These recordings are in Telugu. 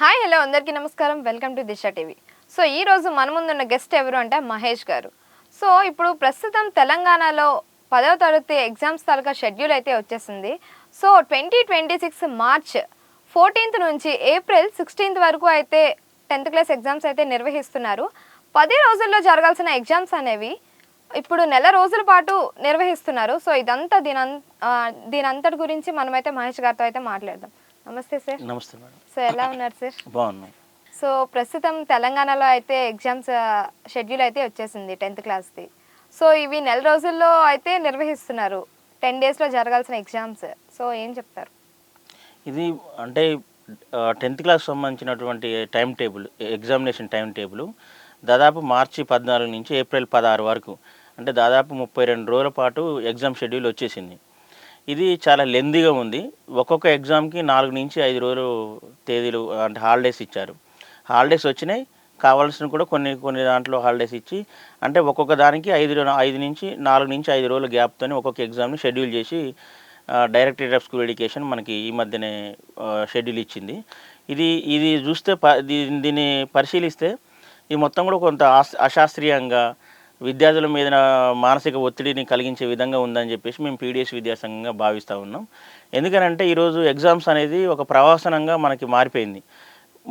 హాయ్ హలో అందరికీ నమస్కారం. Welcome to Disha TV. So ఈ రోజు మన ముందున్న గెస్ట్ ఎవరు అంటే మహేష్ గారు. సో ఇప్పుడు ప్రస్తుతం తెలంగాణలో 10వ తరగతి ఎగ్జామ్స్ తాలూకా షెడ్యూల్ అయితే వచ్చేసింది. సో 2026 మార్చ్ 14th నుంచి ఏప్రిల్ 16th వరకు అయితే 10th క్లాస్ ఎగ్జామ్స్ అయితే నిర్వహిస్తున్నారు. 10 రోజుల్లో జరగాల్సిన ఎగ్జామ్స్ అనేవి ఇప్పుడు నెల రోజుల పాటు నిర్వహిస్తున్నారు. సో ఇదంతా దీనంతటి గురించి మనమైతే మహేష్ గారితో అయితే మాట్లాడదాం. నమస్తే సార్. నమస్తే మేడం. సో ఎలా ఉన్నారు సార్? బాగున్నాం. సో ప్రస్తుతం తెలంగాణలో అయితే ఎగ్జామ్స్ షెడ్యూల్ అయితే వచ్చేసింది 10th క్లాస్ది. సో ఇవి నెల రోజుల్లో అయితే నిర్వహిస్తున్నారు. 10 డేస్లో జరగాల్సిన ఎగ్జామ్స్. సో ఏం చెప్తారు? ఇది అంటే 10th క్లాస్ సంబంధించినటువంటి time table, examination time table దాదాపు మార్చి 14 నుంచి ఏప్రిల్ 16 వరకు, అంటే దాదాపు 32 రోజుల పాటు ఎగ్జామ్ షెడ్యూల్ వచ్చేసింది. ఇది చాలా లెందీగా ఉంది. ఒక్కొక్క ఎగ్జామ్కి 4 నుంచి 5 రోజులు తేదీలు అంటే హాలిడేస్ ఇచ్చారు. హాలిడేస్ వచ్చినాయి, కావాల్సిన కూడా కొన్ని కొన్ని దాంట్లో హాలిడేస్ ఇచ్చి, అంటే ఒక్కొక్క దానికి 4 నుంచి 5 రోజుల గ్యాప్తోని ఒక్కొక్క ఎగ్జామ్ని షెడ్యూల్ చేసి డైరెక్టరేట్ ఆఫ్ స్కూల్ ఎడ్యుకేషన్ మనకి ఈ మధ్యనే షెడ్యూల్ ఇచ్చింది. ఇది చూస్తే దీన్ని పరిశీలిస్తే ఇది మొత్తం కూడా కొంత అశాస్త్రీయంగా విద్యార్థుల మీద మానసిక ఒత్తిడిని కలిగించే విధంగా ఉందని చెప్పేసి మేము పీడిఎస్ విద్యాసంఘంగా భావిస్తూ ఉన్నాం. ఎందుకనంటే ఈరోజు ఎగ్జామ్స్ అనేది ఒక ప్రవాసనంగా మనకి మారిపోయింది.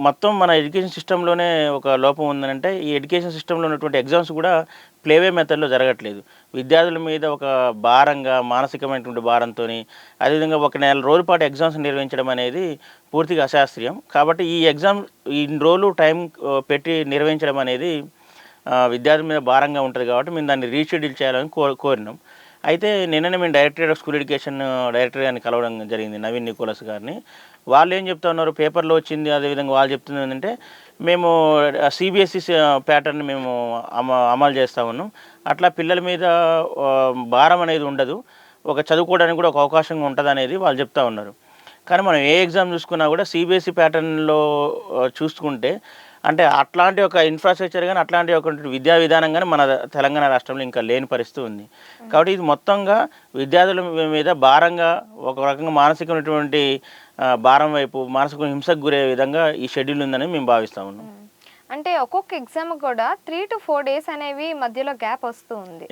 మొత్తం మన ఎడ్యుకేషన్ సిస్టంలోనే ఒక లోపం ఉందనంటే, ఈ ఎడ్యుకేషన్ సిస్టంలో ఉన్నటువంటి ఎగ్జామ్స్ కూడా ప్లేవే మెథడ్లో జరగట్లేదు. విద్యార్థుల మీద ఒక భారంగా, మానసికమైనటువంటి భారంతో, అదేవిధంగా ఒక నెల రోజుల పాటు ఎగ్జామ్స్ నిర్వహించడం అనేది పూర్తిగా అశాస్త్రీయం. కాబట్టి ఈ ఎగ్జామ్ ఇన్ని రోజులు టైం పెట్టి నిర్వహించడం అనేది విద్యార్థుల మీద భారంగా ఉంటుంది. కాబట్టి మేము దాన్ని రీషెడ్యూల్ చేయాలని కోరినాం. అయితే నిన్ననే మేము directorate of school education director గారిని కలవడం జరిగింది, నవీన్ నికోలస్ గారిని. వాళ్ళు ఏం చెప్తా ఉన్నారు, పేపర్లో వచ్చింది అదేవిధంగా వాళ్ళు చెప్తుంది ఏంటంటే, మేము సిబిఎస్ఈ ప్యాటర్న్ మేము అమలు చేస్తూ ఉన్నాం. అట్లా పిల్లల మీద భారం అనేది ఉండదు, ఒక చదువుకోవడానికి కూడా ఒక అవకాశంగా ఉంటుంది అనేది వాళ్ళు చెప్తా ఉన్నారు. కానీ మనం ఏ ఎగ్జామ్ చూసుకున్నా కూడా సిబిఎస్ఈ ప్యాటర్న్లో చూసుకుంటే, అంటే అట్లాంటి ఒక ఇన్ఫ్రాస్ట్రక్చర్ కానీ అట్లాంటి ఒక విద్యా విధానం కానీ మన తెలంగాణ రాష్ట్రంలో ఇంకా లేని పరిస్థితి ఉంది. కాబట్టి ఇది మొత్తంగా విద్యార్థుల మీద భారంగా, ఒక రకంగా మానసికమైనటువంటి భారం వైపు, మానసిక హింసకు గురే విధంగా ఈ షెడ్యూల్ ఉందని మేము భావిస్తూ ఉన్నాం. అంటే ఒక్కొక్క ఎగ్జామ్ కూడా 3 to 4 డేస్ అనేవి మధ్యలో గ్యాప్ వస్తూ ఉంది.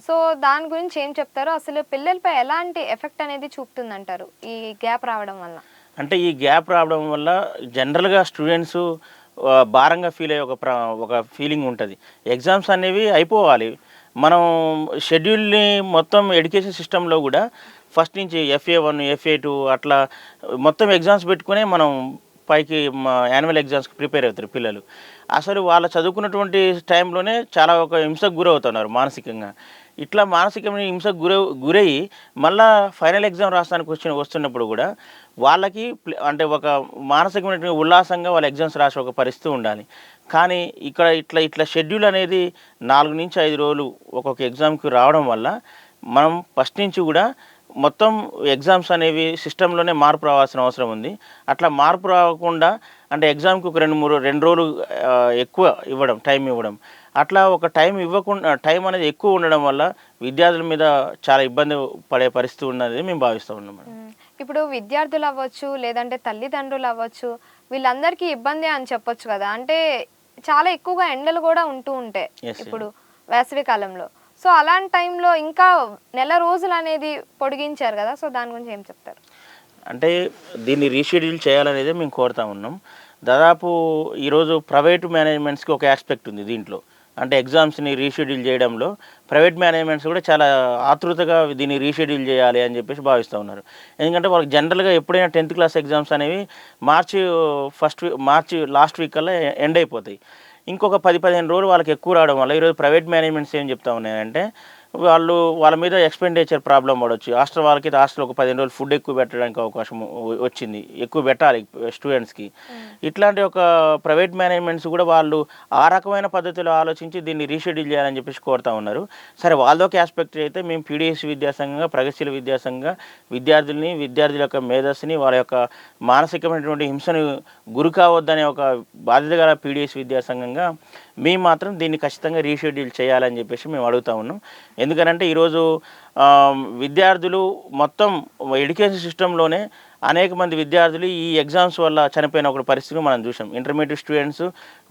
సో దాని గురించి ఏం చెప్తారు? అసలు పిల్లలపై ఎలాంటి ఎఫెక్ట్ అనేది చూపుతుందంటారు ఈ గ్యాప్ రావడం వల్ల? అంటే ఈ గ్యాప్ రావడం వల్ల జనరల్గా స్టూడెంట్స్ భారంగా ఫీల్ అయ్యే ఒక ఫీలింగ్ ఉంటుంది. ఎగ్జామ్స్ అనేవి అయిపోవాలి. మనం షెడ్యూల్ని మొత్తం ఎడ్యుకేషన్ సిస్టంలో కూడా ఫస్ట్ నుంచి FA1, FA2 అట్లా మొత్తం ఎగ్జామ్స్ పెట్టుకునే మనం పైకి యాన్యువల్ ఎగ్జామ్స్కి ప్రిపేర్ అవుతారు పిల్లలు. అసలు వాళ్ళ చదువుకున్నటువంటి టైంలోనే చాలా ఒక హింసకు గురవుతున్నారు మానసికంగా. ఇట్లా మానసికమైన హింసకు గురయ్యి మళ్ళీ ఫైనల్ ఎగ్జామ్ రాస్తానికి వస్తున్నప్పుడు కూడా వాళ్ళకి అంటే ఒక మానసికమైనటువంటి ఉల్లాసంగా వాళ్ళ ఎగ్జామ్స్ రాసే ఒక పరిస్థితి ఉండాలి. కానీ ఇక్కడ ఇట్లా షెడ్యూల్ అనేది 4 నుంచి 5 రోజులు ఒక్కొక్క ఎగ్జామ్కి రావడం వల్ల మనం ఫస్ట్ నుంచి కూడా మొత్తం ఎగ్జామ్స్ అనేవి సిస్టంలోనే మార్పు రావాల్సిన అవసరం ఉంది. అట్లా మార్పు రాకుండా, అంటే ఎగ్జామ్కి ఒక 2 రోజులు ఎక్కువ టైం ఇవ్వడం, అట్లా ఒక టైం అనేది ఎక్కువ ఉండడం వల్ల విద్యార్థుల మీద చాలా ఇబ్బంది పడే పరిస్థితి ఉన్నది మేము భావిస్తూ ఉన్నాం. ఇప్పుడు విద్యార్థులు అవ్వచ్చు, లేదంటే తల్లిదండ్రులు అవ్వచ్చు, వీళ్ళందరికీ ఇబ్బంది అని చెప్పొచ్చు కదా. అంటే చాలా ఎక్కువగా ఎండలు కూడా ఉంటూ ఉంటాయి ఇప్పుడు వేసవి కాలంలో. సో అలాంటి టైంలో ఇంకా నెల రోజులు అనేది పొడిగించారు కదా. సో దాని గురించి ఏం చెప్తారు? అంటే దీన్ని రీషెడ్యూల్ చేయాలనేది మేము కోరుతా ఉన్నాం. దాదాపు ఈరోజు ప్రైవేటు మేనేజ్మెంట్స్కి ఒక ఆస్పెక్ట్ ఉంది దీంట్లో. అంటే ఎగ్జామ్స్ని రీషెడ్యూల్ చేయడంలో ప్రైవేట్ మేనేజ్మెంట్స్ కూడా చాలా ఆతృతగా దీన్ని రీషెడ్యూల్ చేయాలి అని చెప్పేసి భావిస్తూ ఉన్నారు. ఎందుకంటే వాళ్ళకి జనరల్గా ఎప్పుడైనా 10th క్లాస్ ఎగ్జామ్స్ అనేవి మార్చి లాస్ట్ వీక్ కల్లా ఎండ్ అయిపోతాయి. ఇంకొక 10-15 రోజులు వాళ్ళకి ఎక్కువ రావడం వల్ల ఈరోజు ప్రైవేట్ మేనేజ్మెంట్స్ ఏం చెప్తా ఉన్నాయంటే, వాళ్ళ మీద ఎక్స్పెండిచర్ ప్రాబ్లం పడవచ్చు. హాస్టల్ ఒక 15 రోజులు ఫుడ్ ఎక్కువ పెట్టడానికి అవకాశం వచ్చింది, ఎక్కువ పెట్టాలి స్టూడెంట్స్కి. ఇట్లాంటి ఒక ప్రైవేట్ మేనేజ్మెంట్స్ కూడా వాళ్ళు ఆ రకమైన పద్ధతిలో ఆలోచించి దీన్ని రీషెడ్యూల్ చేయాలని చెప్పేసి కోరుతా ఉన్నారు. సరే, వాళ్ళొక ఆస్పెక్ట్ అయితే మేము పీడిఎస్ విద్యాసంఘంగా, ప్రగతిశీల విద్యాసంఘంగా విద్యార్థుల యొక్క మేధస్సుని, వాళ్ళ యొక్క మానసికమైనటువంటి హింసను గురి కావద్దనే ఒక బాధ్యత గల పీడిఎస్ విద్యాసంఘంగా మేము మాత్రం దీన్ని ఖచ్చితంగా రీషెడ్యూల్ చేయాలని చెప్పేసి మేము అడుగుతా ఉన్నాం. ఎందుకనంటే ఈరోజు విద్యార్థులు మొత్తం ఎడ్యుకేషన్ సిస్టంలోనే అనేక మంది విద్యార్థులు ఈ ఎగ్జామ్స్ వల్ల చనిపోయిన ఒక పరిస్థితిని మనం చూసాం. ఇంటర్మీడియట్ స్టూడెంట్స్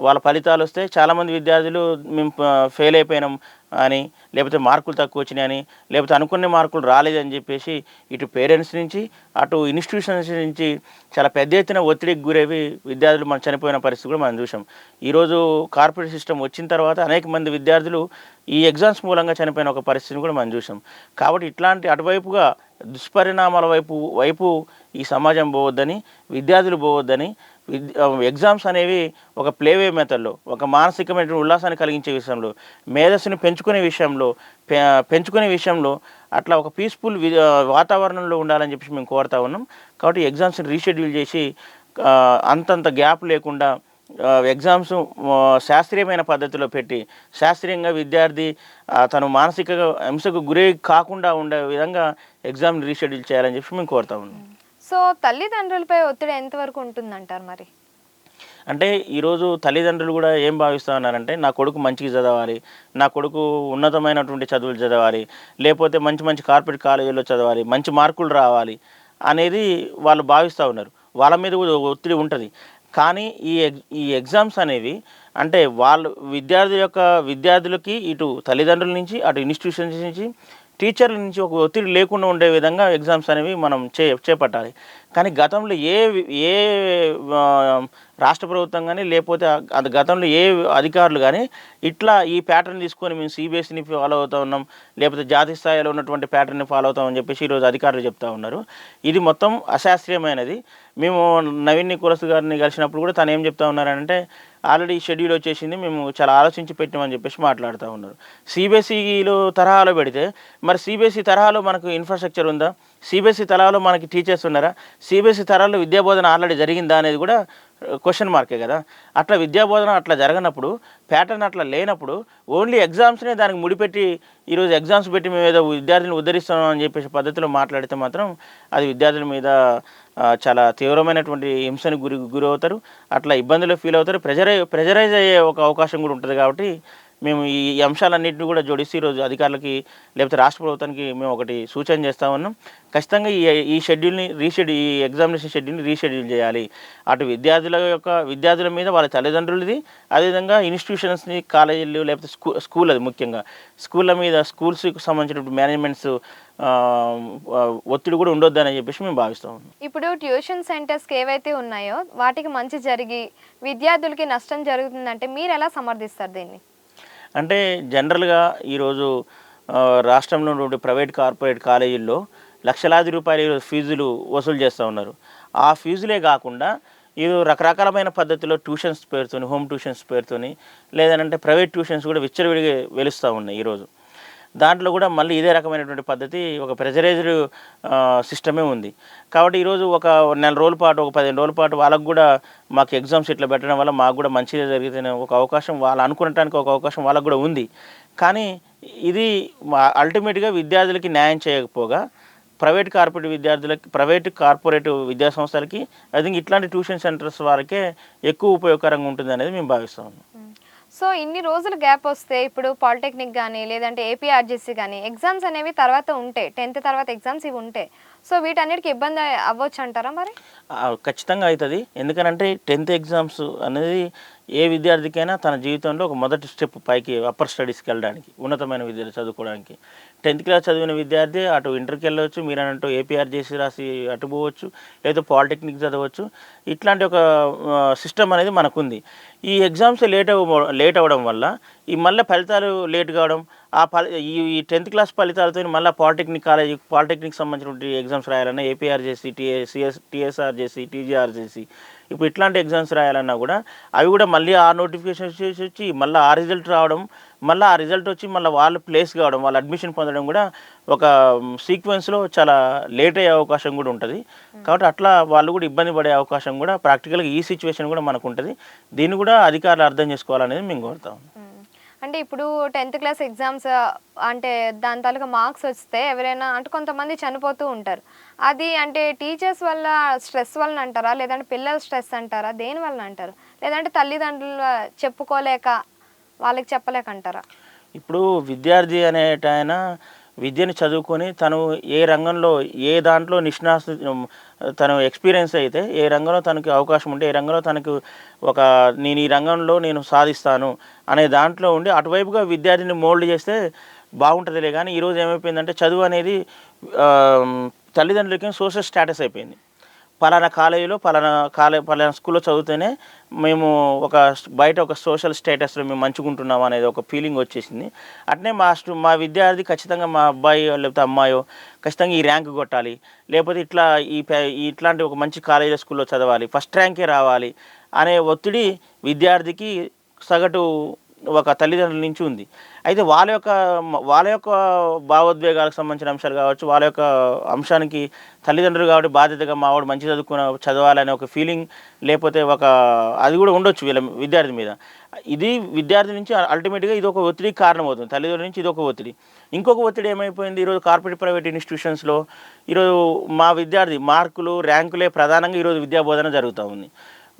వాళ్ళ ఫలితాలు వస్తే చాలామంది విద్యార్థులు మేము ఫెయిల్ అయిపోయినాం అని, లేకపోతే మార్కులు తక్కువ వచ్చినాయని, లేకపోతే అనుకునే మార్కులు రాలేదని చెప్పేసి ఇటు పేరెంట్స్ నుంచి అటు ఇన్స్టిట్యూషన్స్ నుంచి చాలా పెద్ద ఎత్తున ఒత్తిడికి గురేవి విద్యార్థులు మనం చనిపోయిన పరిస్థితి కూడా మనం చూసాం. ఈరోజు కార్పొరేట్ సిస్టమ్ వచ్చిన తర్వాత అనేక మంది విద్యార్థులు ఈ ఎగ్జామ్స్ మూలంగా చనిపోయిన ఒక పరిస్థితిని కూడా మనం చూసాం. కాబట్టి ఇట్లాంటి అటువైపుగా దుష్పరిణామాల వైపు ఈ సమాజం పోవద్దని, విద్యార్థులు పోవద్దని, ఎగ్జామ్స్ అనేవి ఒక ప్లేవే మెథడ్లో, ఒక మానసికమైన ఉల్లాసాన్ని కలిగించే విషయంలో, మేధస్సుని పెంచుకునే విషయంలో అట్లా ఒక పీస్ఫుల్ వాతావరణంలో ఉండాలని చెప్పి మేము కోరుతా ఉన్నాం. కాబట్టి ఎగ్జామ్స్ని రీషెడ్యూల్ చేసి అంతంత గ్యాప్ లేకుండా ఎగ్జామ్స్ శాస్త్రీయమైన పద్ధతిలో పెట్టి, శాస్త్రీయంగా విద్యార్థి తను మానసిక హింసకు గురి కాకుండా ఉండే విధంగా ఎగ్జామ్ని రీషెడ్యూల్ చేయాలని చెప్పి మేము కోరుతా ఉన్నాం. సో తల్లిదండ్రులపై ఒత్తిడి ఎంతవరకు ఉంటుందంటారు మరి? అంటే ఈరోజు తల్లిదండ్రులు కూడా ఏం భావిస్తూ ఉన్నారంటే, నా కొడుకు మంచిగా చదవాలి, నా కొడుకు ఉన్నతమైనటువంటి చదువులు చదవాలి, లేకపోతే మంచి మంచి కార్పొరేట్ కాలేజీలో చదవాలి, మంచి మార్కులు రావాలి అనేది వాళ్ళు భావిస్తూ ఉన్నారు. వాళ్ళ మీద కూడా ఒత్తిడి ఉంటుంది. కానీ ఈ ఎగ్జామ్స్ అనేవి అంటే వాళ్ళు విద్యార్థులకి ఇటు తల్లిదండ్రుల నుంచి, అటు ఇన్స్టిట్యూషన్స్ నుంచి, టీచర్ల నుంచి ఒక ఒత్తిడి లేకుండా ఉండే విధంగా ఎగ్జామ్స్ అనేవి మనం చేపట్టాలి. కానీ గతంలో ఏ రాష్ట్ర ప్రభుత్వం కానీ, లేకపోతే అది గతంలో ఏ అధికారులు కానీ ఇట్లా ఈ ప్యాటర్న్ తీసుకొని మేము సిబిఎస్ఈని ఫాలో అవుతూ ఉన్నాం, లేకపోతే జాతీయ స్థాయిలో ఉన్నటువంటి ప్యాటర్న్ని ఫాలో అవుతామని చెప్పేసి ఈరోజు అధికారులు చెప్తా ఉన్నారు. ఇది మొత్తం అశాస్త్రీయమైనది. మేము నవీన్ నికోలస్ గారిని కలిసినప్పుడు కూడా తను ఏం చెప్తా ఉన్నారంటే, ఆల్రెడీ షెడ్యూల్ వచ్చేసింది, మేము చాలా ఆలోచించి పెట్టామని చెప్పేసి మాట్లాడుతూ ఉన్నారు. సిబిఎస్ఈలో తరహాలో పెడితే మరి సిబిఎస్ఈ తరహాలో మనకు ఇన్ఫ్రాస్ట్రక్చర్ ఉందా? సిబిఎస్ఈ తరహాలో మనకి టీచర్స్ ఉన్నారా? సిబిఎస్ఈ తరహాలో విద్యాబోధన ఆల్రెడీ జరిగిందా అనేది కూడా క్వశ్చన్ మార్కే కదా. అట్లా విద్యాబోధన అట్లా జరగనప్పుడు, ప్యాటర్న్ అట్లా లేనప్పుడు, ఓన్లీ ఎగ్జామ్స్నే దానికి ముడిపెట్టి ఈరోజు ఎగ్జామ్స్ పెట్టి మేము ఏదో విద్యార్థులను ఉద్ధరిస్తున్నాం అని చెప్పేసి పద్ధతిలో మాట్లాడితే మాత్రం అది విద్యార్థుల మీద చాలా తీవ్రమైనటువంటి హింసని గురవుతారు, అట్లా ఇబ్బందులు ఫీల్ అవుతారు, ప్రెజరైజ్ అయ్యే ఒక అవకాశం కూడా ఉంటుంది. కాబట్టి మేము ఈ అంశాలన్నింటినీ కూడా జోడిస్తే ఈరోజు అధికారులకి, లేకపోతే రాష్ట్ర ప్రభుత్వానికి మేము ఒకటి సూచన చేస్తూ ఉన్నాం. ఖచ్చితంగా ఈ ఎగ్జామినేషన్ షెడ్యూల్ని రీషెడ్యూల్ చేయాలి. అటు విద్యార్థుల మీద వాళ్ళ తల్లిదండ్రులది, అదేవిధంగా ఇన్స్టిట్యూషన్స్ని, కాలేజీలు, లేకపోతే స్కూల్ అది ముఖ్యంగా స్కూళ్ళ మీద, స్కూల్స్కి సంబంధించినటువంటి మేనేజ్మెంట్స్ ఒత్తిడి కూడా ఉండొద్దని చెప్పేసి మేము భావిస్తాం. ఇప్పుడు ట్యూషన్ సెంటర్స్కి ఏవైతే ఉన్నాయో వాటికి మంచి జరిగి విద్యార్థులకి నష్టం జరుగుతుందంటే మీరు ఎలా సమర్థిస్తారు దీన్ని? అంటే జనరల్గా ఈరోజు రాష్ట్రంలో ఉన్నటువంటి ప్రైవేట్ కార్పొరేట్ కాలేజీల్లో లక్షలాది రూపాయలు ఈరోజు ఫీజులు వసూలు చేస్తూ ఉన్నారు. ఆ ఫీజులే కాకుండా ఇది రకరకాలమైన పద్ధతిలో ట్యూషన్స్ పేరుతోని, హోమ్ ట్యూషన్స్ పేరుతోని, లేదంటే ప్రైవేట్ ట్యూషన్స్ కూడా విచ్చలవిడిగా వెలుస్తూ ఉన్నాయి ఈరోజు. దాంట్లో కూడా మళ్ళీ ఇదే రకమైనటువంటి పద్ధతి, ఒక ప్రెజరైజ్డ్ సిస్టమే ఉంది. కాబట్టి ఈరోజు ఒక నెల రోజుల పాటు, ఒక 15 రోజుల పాటు వాళ్ళకు కూడా మాకు ఎగ్జామ్స్ ఇట్లా పెట్టడం వల్ల మాకు కూడా మంచిగా జరిగితేనే ఒక అవకాశం, వాళ్ళు అనుకునటానికి ఒక అవకాశం వాళ్ళకు కూడా ఉంది. కానీ ఇది అల్టిమేట్గా విద్యార్థులకి న్యాయం చేయకపోగా ప్రైవేట్ కార్పొరేట్ విద్యా సంస్థలకి ఐ థింక్ ఇట్లాంటి ట్యూషన్ సెంటర్స్ వారికే ఎక్కువ ఉపయోగకరంగా ఉంటుంది అనేది మేము భావిస్తాము. సో ఇన్ని రోజులు గ్యాప్ వస్తే ఇప్పుడు పాలిటెక్నిక్ కానీ, లేదంటే ఏపీఆర్జేసీ కానీ ఎగ్జామ్స్ అనేవి తర్వాత ఉంటాయి, 10th తర్వాత ఎగ్జామ్స్ ఇవి ఉంటాయి. సో వీటన్నిటికీ ఇబ్బంది అవ్వచ్చు అంటారా మరి? ఖచ్చితంగా అవుతుంది. ఎందుకనంటే 10th ఎగ్జామ్స్ అనేది ఏ విద్యార్థికైనా తన జీవితంలో ఒక మొదటి స్టెప్ పైకి, అప్పర్ స్టడీస్కి వెళ్ళడానికి, ఉన్నతమైన విద్యలు చదువుకోవడానికి. 10th క్లాస్ చదివిన విద్యార్థి అటు ఇంటర్కి వెళ్ళవచ్చు, మీరు అన్నట్టు ఏపీఆర్జేసీ రాసి అటు పోవచ్చు, లేదా పాలిటెక్నిక్ చదవచ్చు. ఇట్లాంటి ఒక సిస్టమ్ అనేది మనకుంది. ఈ ఎగ్జామ్స్ లేట్ అవ్వడం వల్ల ఈ మళ్ళీ ఫలితాలు లేట్ కావడం, ఈ 10th క్లాస్ ఫలితాలతో మళ్ళీ పాలిటెక్నిక్ సంబంధించిన ఎగ్జామ్స్ రాయాలన్నా ఏపీఆర్జేసీ, టీఎస్ఆర్జేసీ, టీజీఆర్జేసీ, ఇప్పుడు ఇట్లాంటి ఎగ్జామ్స్ రాయాలన్నా కూడా అవి కూడా మళ్ళీ ఆ నోటిఫికేషన్ వచ్చి మళ్ళీ ఆ రిజల్ట్ రావడం, మళ్ళీ ఆ రిజల్ట్ వచ్చి మళ్ళీ వాళ్ళు ప్లేస్ కావడం, వాళ్ళు అడ్మిషన్ పొందడం కూడా ఒక సీక్వెన్స్లో చాలా లేట్ అయ్యే అవకాశం కూడా ఉంటుంది. కాబట్టి అట్లా వాళ్ళు కూడా ఇబ్బంది పడే అవకాశం కూడా ప్రాక్టికల్గా ఈ సిచ్యువేషన్ కూడా మనకు ఉంటుంది. దీన్ని కూడా అధికారులు అర్థం చేసుకోవాలనేది మేము కోరుతాం. అంటే ఇప్పుడు 10th క్లాస్ ఎగ్జామ్స్ అంటే దాని తాలూకా మార్క్స్ వస్తే ఎవరైనా అంటే కొంతమంది చనిపోతూ ఉంటారు. అది అంటే టీచర్స్ వల్ల స్ట్రెస్ వలన అంటారా, లేదంటే పిల్లల స్ట్రెస్ అంటారా, దేని వలన అంటారు, లేదంటే తల్లిదండ్రులు చెప్పుకోలేక వాళ్ళకి చెప్పలేక అంటారా? ఇప్పుడు విద్యార్థి అనేటాయన విద్యను చదువుకొని తను ఏ రంగంలో ఏ దాంట్లో తను ఎక్స్పీరియన్స్ అయితే ఏ రంగంలో తనకి అవకాశం ఉంటే ఏ రంగంలో తనకు ఒక నేను ఈ రంగంలో నేను సాధిస్తాను అనే దాంట్లో ఉండి అటువైపుగా విద్యార్థిని మోల్డ్ చేస్తే బాగుంటుందిలే. కానీ ఈరోజు ఏమైపోయిందంటే చదువు అనేది ఆ, తల్లిదండ్రులకి సోషల్ స్టేటస్ అయిపోయింది. పలానా కాలేజీలో పలానా స్కూల్లో చదివితేనే మేము బయట ఒక సోషల్ స్టేటస్లో మేము మంచుకుంటున్నాం అనేది ఒక ఫీలింగ్ వచ్చేసింది. అట్నే మా విద్యార్థి ఖచ్చితంగా మా అబ్బాయి లేకపోతే అమ్మాయో ఖచ్చితంగా ఈ ర్యాంక్ కొట్టాలి, లేకపోతే ఇట్లాంటి ఒక మంచి కాలేజీలో స్కూల్లో చదవాలి, ఫస్ట్ ర్యాంకే రావాలి అనే ఒత్తిడి విద్యార్థికి సగటు ఒక తల్లిదండ్రుల నుంచి ఉంది. అయితే వాళ్ళ యొక్క భావోద్వేగాలకు సంబంధించిన అంశాలు కావచ్చు, వాళ్ళ యొక్క అంశానికి తల్లిదండ్రులు కాబట్టి బాధ్యతగా మావాడు మంచి చదవాలనే ఒక ఫీలింగ్, లేకపోతే అది కూడా ఉండొచ్చు వీళ్ళ విద్యార్థి మీద. ఇది విద్యార్థి నుంచి అల్టిమేట్గా ఇది ఒక ఒత్తిడికి కారణమవుతుంది. తల్లిదండ్రుల నుంచి ఇది ఒక ఒత్తిడి. ఇంకొక ఒత్తిడి ఏమైపోయింది, ఈరోజు కార్పొరేట్ ప్రైవేట్ ఇన్స్టిట్యూషన్స్లో ఈరోజు మా విద్యార్థి మార్కులు ర్యాంకులే ప్రధానంగా ఈరోజు విద్యాబోధన జరుగుతూ ఉంది.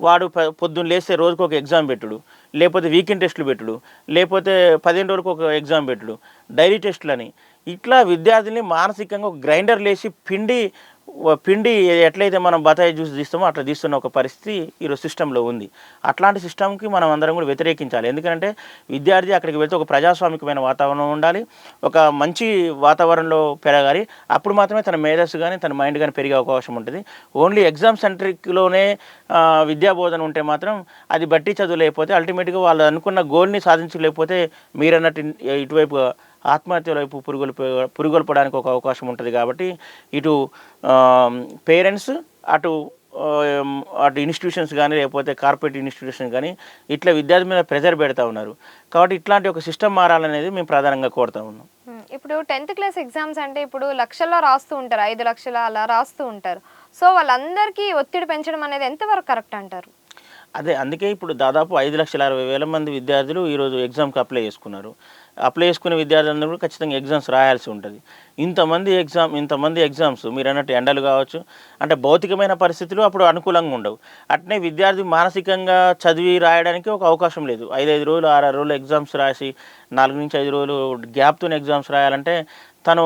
వాడు పొద్దున్న లేస్తే రోజుకు ఒక ఎగ్జామ్ పెట్టుడు, లేకపోతే వీకెండ్ టెస్టులు పెట్టుడు, లేకపోతే 15 రోజులకు ఒక ఎగ్జామ్ పెట్టుడు, డైలీ టెస్టులని ఇట్లా విద్యార్థిని మానసికంగా ఒక గ్రైండర్ లేసి పిండి ఎట్లయితే మనం బతాయి జ్యూస్ తీస్తామో అట్లా తీస్తున్న ఒక పరిస్థితి ఈరోజు సిస్టంలో ఉంది. అట్లాంటి సిస్టమ్కి మనం అందరం కూడా వ్యతిరేకించాలి. ఎందుకంటే విద్యార్థి అక్కడికి వెళ్తే ఒక ప్రజాస్వామికమైన వాతావరణం ఉండాలి, ఒక మంచి వాతావరణంలో పెరగాలి. అప్పుడు మాత్రమే తన మేధస్సు కానీ తన మైండ్ కానీ పెరిగే అవకాశం ఉంటుంది. ఓన్లీ ఎగ్జామ్ సెంట్రిక్లోనే విద్యాబోధన ఉంటే మాత్రం అది బట్టి చదువు లేకపోతే అల్టిమేట్గా వాళ్ళు అనుకున్న గోల్ని సాధించలేకపోతే మీరన్నట్టు ఇటువైపు ఆత్మహత్యల వైపు పురుగొల్పడానికి ఒక అవకాశం ఉంటుంది. కాబట్టి ఇటు పేరెంట్స్ అటు ఇన్స్టిట్యూషన్స్ కానీ లేకపోతే కార్పొరేట్ ఇన్స్టిట్యూషన్స్ కానీ ఇట్లా విద్యార్థి మీద ప్రెజర్ పెడతా ఉన్నారు. కాబట్టి ఇట్లాంటి ఒక సిస్టమ్ మారాలనేది మేము ప్రధానంగా కోరుతా ఉన్నాం. ఇప్పుడు 10th క్లాస్ ఎగ్జామ్స్ అంటే ఇప్పుడు లక్షల్లో రాస్తూ ఉంటారు, 5 లక్షల అలా రాస్తూ ఉంటారు. సో వాళ్ళందరికీ ఒత్తిడి పెంచడం అనేది ఎంతవరకు కరెక్ట్ అంటారు? అందుకే ఇప్పుడు దాదాపు 5,60,000 మంది విద్యార్థులు ఈరోజు ఎగ్జామ్కి అప్లై చేసుకున్నారు. అప్లై చేసుకునే విద్యార్థులందరూ కూడా ఖచ్చితంగా ఎగ్జామ్స్ రాయాల్సి ఉంటుంది. ఇంతమంది ఎగ్జామ్స్ మీరు అన్నట్టు ఎండలు కావచ్చు, అంటే భౌతికమైన పరిస్థితులు అప్పుడు అనుకూలంగా ఉండవు. అట్నే విద్యార్థి మానసికంగా చదివి రాయడానికి ఒక అవకాశం లేదు. 5 రోజులు 6 రోజులు ఎగ్జామ్స్ రాసి 4 నుంచి 5 రోజులు గ్యాప్తో ఎగ్జామ్స్ రాయాలంటే తను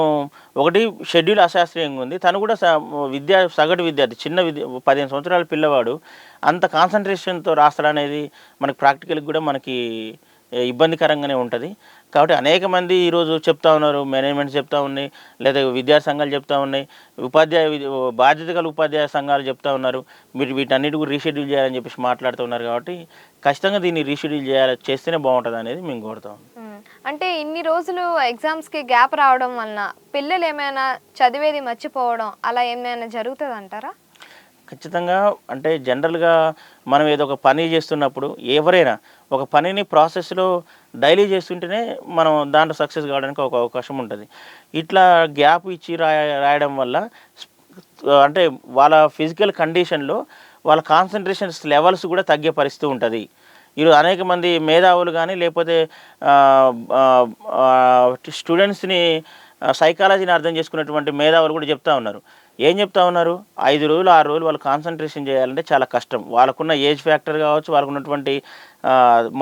ఒకటి షెడ్యూల్ అశాస్త్రీయంగా ఉంది. తను కూడా సగటు విద్యార్థి 15 సంవత్సరాల పిల్లవాడు అంత కాన్సన్ట్రేషన్తో రాస్తాడనేది మనకి ప్రాక్టికల్గా కూడా మనకి ఇబ్బందికరంగానే ఉంటుంది. కాబట్టి అనేక మంది ఈరోజు చెప్తా ఉన్నారు, మేనేజ్మెంట్ చెప్తా ఉన్నాయి, లేదా విద్యార్థి సంఘాలు చెప్తా ఉన్నాయి, బాధ్యత గల ఉపాధ్యాయ సంఘాలు చెప్తా ఉన్నారు, మీరు వీటన్నిటి కూడా రీషెడ్యూల్ చేయాలని చెప్పేసి మాట్లాడుతూ ఉన్నారు. కాబట్టి ఖచ్చితంగా దీన్ని రీషెడ్యూల్ చేస్తేనే బాగుంటుంది అనేది మేము కోరుతాం. అంటే ఇన్ని రోజులు ఎగ్జామ్స్కి గ్యాప్ రావడం వలన పిల్లలు ఏమైనా చదివేది మర్చిపోవడం అలా ఏమైనా జరుగుతుంది అంటారా? ఖచ్చితంగా. అంటే జనరల్గా మనం ఏదో ఒక పని చేస్తున్నప్పుడు ఎవరైనా ఒక పనిని ప్రాసెస్లో డైలీ చేస్తుంటేనే మనం దాంట్లో సక్సెస్ కావడానికి ఒక అవకాశం ఉంటుంది. ఇట్లా గ్యాప్ ఇచ్చి రాయడం వల్ల అంటే వాళ్ళ ఫిజికల్ కండిషన్లో వాళ్ళ కాన్సన్ట్రేషన్స్ లెవెల్స్ కూడా తగ్గే పరిస్థితి ఉంటుంది. ఈరోజు అనేక మంది మేధావులు కానీ లేకపోతే స్టూడెంట్స్ని సైకాలజీని అర్థం చేసుకున్నటువంటి మేధావులు కూడా చెప్తా ఉన్నారు. ఏం చెప్తా ఉన్నారు, 5 రోజులు 6 రోజులు వాళ్ళు కాన్సన్ట్రేషన్ చేయాలంటే చాలా కష్టం. వాళ్ళకున్న ఏజ్ ఫ్యాక్టర్ కావచ్చు, వాళ్ళకున్నటువంటి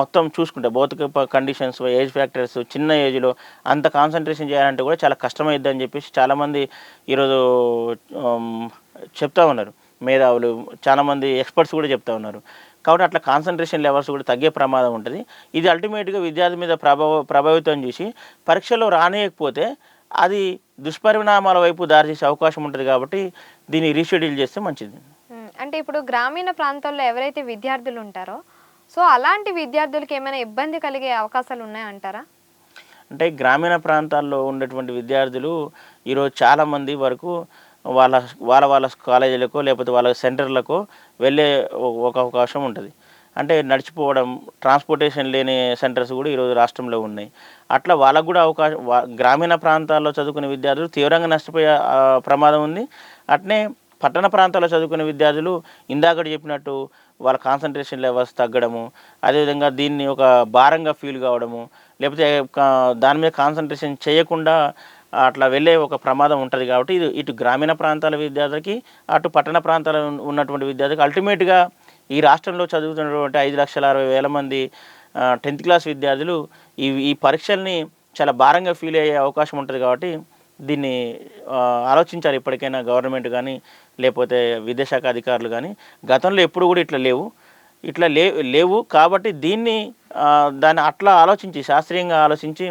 మొత్తం చూసుకుంటే భౌతిక కండిషన్స్, ఏజ్ ఫ్యాక్టర్స్, చిన్న ఏజ్లో అంత కాన్సన్ట్రేషన్ చేయాలంటే కూడా చాలా కష్టమైద్ది అని చెప్పేసి చాలామంది ఈరోజు చెప్తా ఉన్నారు. మేధావులు చాలామంది ఎక్స్పర్ట్స్ కూడా చెప్తా ఉన్నారు. కాబట్టి అట్లా కాన్సన్ట్రేషన్ లెవెల్స్ కూడా తగ్గే ప్రమాదం ఉంటుంది. ఇది అల్టిమేట్గా విద్యార్థి మీద ప్రభావితం చేసి పరీక్షలో రానియకపోతే అది దుష్పరిణామాల వైపు దారితీసే అవకాశం ఉంటుంది. కాబట్టి దీన్ని రీషెడ్యూల్ చేస్తే మంచిది. అంటే ఇప్పుడు గ్రామీణ ప్రాంతాల్లో ఎవరైతే విద్యార్థులు ఉంటారో సో అలాంటి విద్యార్థులకి ఏమైనా ఇబ్బంది కలిగే అవకాశాలు ఉన్నాయంటారా? అంటే గ్రామీణ ప్రాంతాల్లో ఉన్నటువంటి విద్యార్థులు ఈరోజు చాలామంది వరకు వాళ్ళ కాలేజీలకో లేకపోతే వాళ్ళ సెంటర్లకో వెళ్ళే ఒక అవకాశం ఉంటుంది. అంటే నడిచిపోవడం, ట్రాన్స్పోర్టేషన్ లేని సెంటర్స్ కూడా ఈరోజు రాష్ట్రంలో ఉన్నాయి. అట్లా వాళ్ళకు కూడా గ్రామీణ ప్రాంతాల్లో చదువుకునే విద్యార్థులు తీవ్రంగా నష్టపోయే ప్రమాదం ఉంది. అట్నే పట్టణ ప్రాంతాల్లో చదువుకునే విద్యార్థులు ఇందాక చెప్పినట్టు వాళ్ళ కాన్సన్ట్రేషన్ లెవెల్స్ తగ్గడము, అదేవిధంగా దీన్ని ఒక భారంగా ఫీల్ కావడము, లేకపోతే దాని మీద కాన్సన్ట్రేషన్ చేయకుండా అట్లా వెళ్ళే ఒక ప్రమాదం ఉంటుంది. కాబట్టి ఇది ఇటు గ్రామీణ ప్రాంతాల విద్యార్థులకి అటు పట్టణ ప్రాంతాల ఉన్నటువంటి విద్యార్థులకి అల్టిమేట్గా ఈ రాష్ట్రంలో చదువుతున్నటువంటి 5,60,000 మంది 10th క్లాస్ విద్యార్థులు ఈ పరీక్షల్ని చాలా భారంగా ఫీల్ అయ్యే అవకాశం ఉంటుంది. కాబట్టి దీన్ని ఆలోచించాలి ఇప్పటికైనా గవర్నమెంట్ కానీ లేకపోతే విద్యాశాఖ అధికారులు కానీ. గతంలో ఎప్పుడు కూడా ఇట్లా లేవు, ఇట్లా లేవు కాబట్టి దాన్ని అట్లా ఆలోచించి శాస్త్రీయంగా ఆలోచించి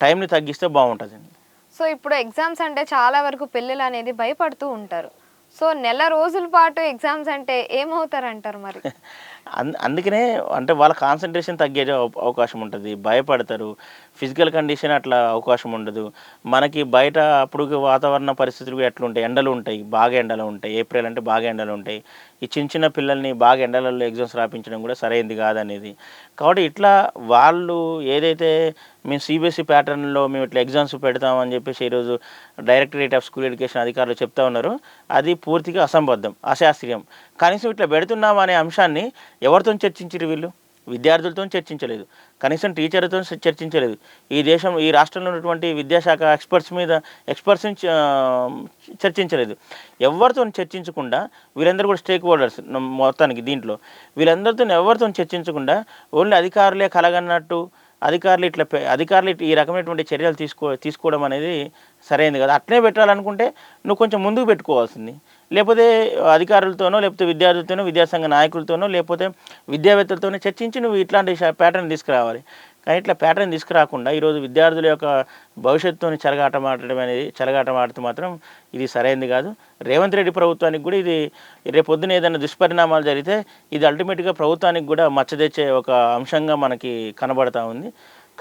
టైంని తగ్గిస్తే బాగుంటుందండి. సో ఇప్పుడు ఎగ్జామ్స్ అంటే చాలా వరకు పిల్లలు అనేది భయపడుతూ ఉంటారు. సో నెల రోజుల పాటు ఎగ్జామ్స్ అంటే ఏమవుతారంటారు మరి? అందుకనే అంటే వాళ్ళ కాన్సన్ట్రేషన్ తగ్గే అవకాశం ఉంటుంది, భయపడతారు, ఫిజికల్ కండిషన్ అట్లా అవకాశం ఉండదు. మనకి బయట అప్పుడు వాతావరణ పరిస్థితులు ఎట్లుంటాయి, ఎండలు ఉంటాయి, బాగా ఎండలు ఉంటాయి, ఏప్రిల్ అంటే బాగా ఎండలు ఉంటాయి. ఈ చిన్న చిన్న పిల్లల్ని బాగా ఎండలలో ఎగ్జామ్స్ రాపించడం కూడా సరైనది కాదనేది. కాబట్టి ఇట్లా వాళ్ళు ఏదైతే మేము సిబిఎస్ఈ ప్యాటర్న్లో మేము ఇట్లా ఎగ్జామ్స్ పెడతామని చెప్పేసి ఈరోజు డైరెక్టరేట్ ఆఫ్ స్కూల్ ఎడ్యుకేషన్ అధికారులు చెప్తా ఉన్నారు, అది పూర్తిగా అసంబద్ధం, అశాస్త్రీయం. కనీసం ఇట్లా పెడుతున్నాం అనే అంశాన్ని ఎవరితో చర్చించారు వీళ్ళు? విద్యార్థులతో చర్చించలేదు, కనీసం టీచర్లతో చర్చించలేదు. ఈ రాష్ట్రంలో ఉన్నటువంటి విద్యాశాఖ ఎక్స్పర్ట్స్ని చర్చించలేదు. ఎవరితో చర్చించకుండా వీళ్ళందరూ కూడా స్టేక్ హోల్డర్స్ మొత్తానికి దీంట్లో వీళ్ళందరితో ఎవరితో చర్చించకుండా ఓన్లీ అధికారులే కలగన్నట్టు అధికారులు ఈ రకమైనటువంటి చర్యలు తీసుకోవడం అనేది సరైనది కదా. అట్లనే పెట్టాలనుకుంటే నువ్వు కొంచెం ముందుకు పెట్టుకోవాల్సింది, లేకపోతే అధికారులతోనో లేకపోతే విద్యార్థులతోనో విద్యాసంఘ నాయకులతోనో లేకపోతే విద్యావేత్తలతోనో చర్చించి నువ్వు ఇట్లాంటి ప్యాటర్న్ తీసుకురావాలి. కానీ ఇట్లా ప్యాటర్న్ తీసుకురాకుండా ఈరోజు విద్యార్థుల యొక్క భవిష్యత్తుని చెలగాటమాడుతూ మాత్రం ఇది సరైనది కాదు. రేవంత్ రెడ్డి ప్రభుత్వానికి కూడా ఇది రేపొద్దున ఏదైనా దుష్పరిణామాలు జరిగితే ఇది అల్టిమేట్గా ప్రభుత్వానికి కూడా మచ్చ తెచ్చే ఒక అంశంగా మనకి కనబడతా ఉంది.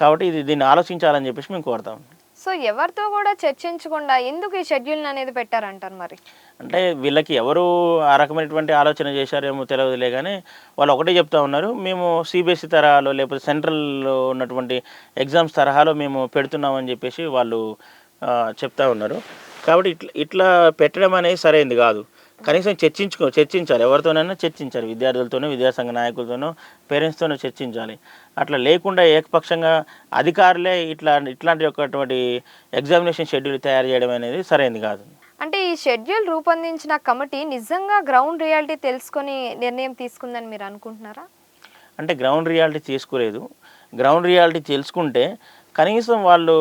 కాబట్టి దీన్ని ఆలోచించాలని చెప్పేసి మేము కోరుతాం. సో ఎవరితో కూడా చర్చించకుండా ఎందుకు ఈ షెడ్యూల్ అనేది పెట్టారంటారు మరి? అంటే వీళ్ళకి ఎవరు ఆ రకమైనటువంటి ఆలోచన చేశారేమో తెలియదులే, కానీ వాళ్ళు ఒకటే చెప్తా ఉన్నారు, మేము సిబిఎస్ఈ తరహాలో లేకపోతే సెంట్రల్లో ఉన్నటువంటి ఎగ్జామ్స్ తరహాలో మేము పెడుతున్నామని చెప్పేసి వాళ్ళు చెప్తా ఉన్నారు. కాబట్టి ఇట్లా పెట్టడం అనేది సరైనది కాదు. కనీసం చర్చించాలి, ఎవరితోనైనా చర్చించాలి, విద్యార్థులతోనో విద్యాసంఘ నాయకులతోనో పేరెంట్స్తోనో చర్చించాలి. అట్లా లేకుండా ఏకపక్షంగా అధికారులే ఇట్లాంటి ఒకటువంటి ఎగ్జామినేషన్ షెడ్యూల్ తయారు చేయడం అనేది సరైనది కాదు. అంటే ఈ షెడ్యూల్ రూపొందించిన కమిటీ నిజంగా గ్రౌండ్ రియాలిటీ తెలుసుకొని నిర్ణయం తీసుకుందని మీరు అనుకుంటున్నారా? అంటే గ్రౌండ్ రియాలిటీ తీసుకోలేదు. గ్రౌండ్ రియాలిటీ తెలుసుకుంటే కనీసం వాళ్ళు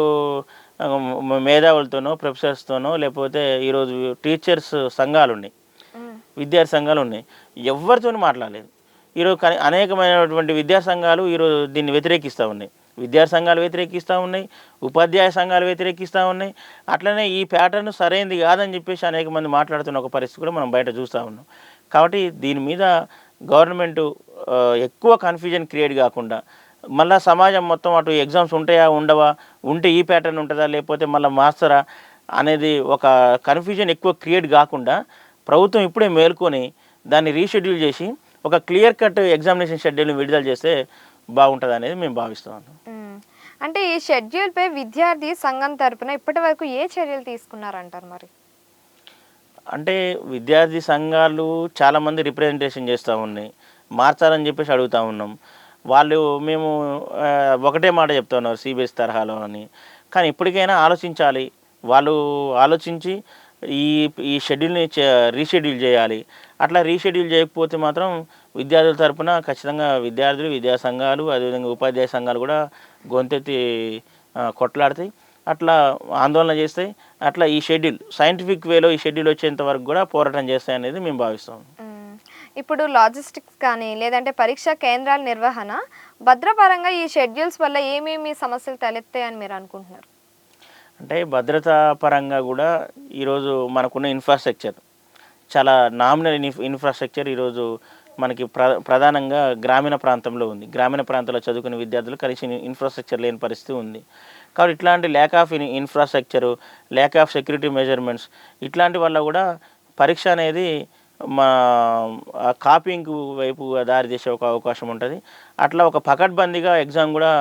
మేధావులతోనో ప్రొఫెసర్స్తోనో లేకపోతే ఈరోజు టీచర్స్ సంఘాలు ఉన్నాయి, విద్యార్థి సంఘాలు ఉన్నాయి, ఎవరితో మాట్లాడలేదు. ఈరోజు అనేకమైనటువంటి విద్యాసంఘాలు ఈరోజు దీన్ని వ్యతిరేకిస్తూ ఉన్నాయి. విద్యార్థి సంఘాలు వ్యతిరేకిస్తూ ఉన్నాయి, ఉపాధ్యాయ సంఘాలు వ్యతిరేకిస్తూ ఉన్నాయి. అట్లనే ఈ ప్యాటర్న్ సరైనది కాదని చెప్పేసి అనేక మంది మాట్లాడుతున్న ఒక పరిస్థితి కూడా మనం బయట చూస్తూ ఉన్నాం. కాబట్టి దీని మీద గవర్నమెంట్ ఎక్కువ కన్ఫ్యూజన్ క్రియేట్ కాకుండా మళ్ళీ సమాజం మొత్తం అటు ఎగ్జామ్స్ ఉంటాయా ఉండవా, ఉంటే ఈ ప్యాటర్న్ ఉంటుందా లేకపోతే మళ్ళీ మాస్టరా అనేది ఒక కన్ఫ్యూజన్ ఎక్కువ క్రియేట్ కాకుండా ప్రభుత్వం ఇప్పుడే మేల్కొని దాన్ని రీషెడ్యూల్ చేసి ఒక క్లియర్ కట్ ఎగ్జామినేషన్ షెడ్యూల్ని విడుదల చేస్తే బాగుంటుంది అనేది మేము భావిస్తాం. అంటే ఈ షెడ్యూల్పై విద్యార్థి సంఘం తరపున ఇప్పటి వరకు ఏ చర్యలు తీసుకున్నారంటారు మరి? అంటే విద్యార్థి సంఘాలు చాలామంది రిప్రజెంటేషన్ చేస్తూ ఉన్నాయి, మార్చాలని చెప్పేసి అడుగుతూ ఉన్నాం. మేము ఒకటే మాట చెప్తా ఉన్నారు సిబిఎస్ తరహాలో అని. కానీ ఇప్పటికైనా ఆలోచించాలి, వాళ్ళు ఆలోచించి ఈ షెడ్యూల్ని రీషెడ్యూల్ చేయాలి. అట్లా రీషెడ్యూల్ చేయకపోతే మాత్రం విద్యార్థుల తరపున ఖచ్చితంగా విద్యార్థులు, విద్యా సంఘాలు, అదేవిధంగా ఉపాధ్యాయ సంఘాలు కూడా గొంతెత్తి కొట్లాడతాయి, అట్లా ఆందోళన చేస్తాయి. అట్లా ఈ షెడ్యూల్ సైంటిఫిక్ వేలో ఈ షెడ్యూల్ వచ్చేంత వరకు కూడా పోరాటం చేస్తాయి అనేది మేము భావిస్తాం. ఇప్పుడు లాజిస్టిక్స్ కానీ లేదంటే పరీక్షా కేంద్రాల నిర్వహణ భద్రపరంగా ఈ షెడ్యూల్స్ వల్ల ఏమేమి సమస్యలు తలెత్తాయని మీరు అనుకుంటున్నారు? అంటే భద్రతా పరంగా కూడా ఈరోజు మనకున్న ఇన్ఫ్రాస్ట్రక్చర్ చాలా నామినల్ ఇన్ఫ్రాస్ట్రక్చర్ ఈరోజు మనకి ప్రధానంగా గ్రామీణ ప్రాంతంలో ఉంది. గ్రామీణ ప్రాంతాల్లో చదువుకునే విద్యార్థులు కనీసం ఇన్ఫ్రాస్ట్రక్చర్ లేని పరిస్థితి ఉంది. కాబట్టి ఇట్లాంటి lack of infrastructure, lack of security measurements ఇట్లాంటి వల్ల కూడా పరీక్ష అనేది మా కాపీయింగ్ వైపు దారి చేసే ఒక అవకాశం ఉంటుంది. అట్లా ఒక పకడ్బందీగా ఎగ్జామ్ కూడా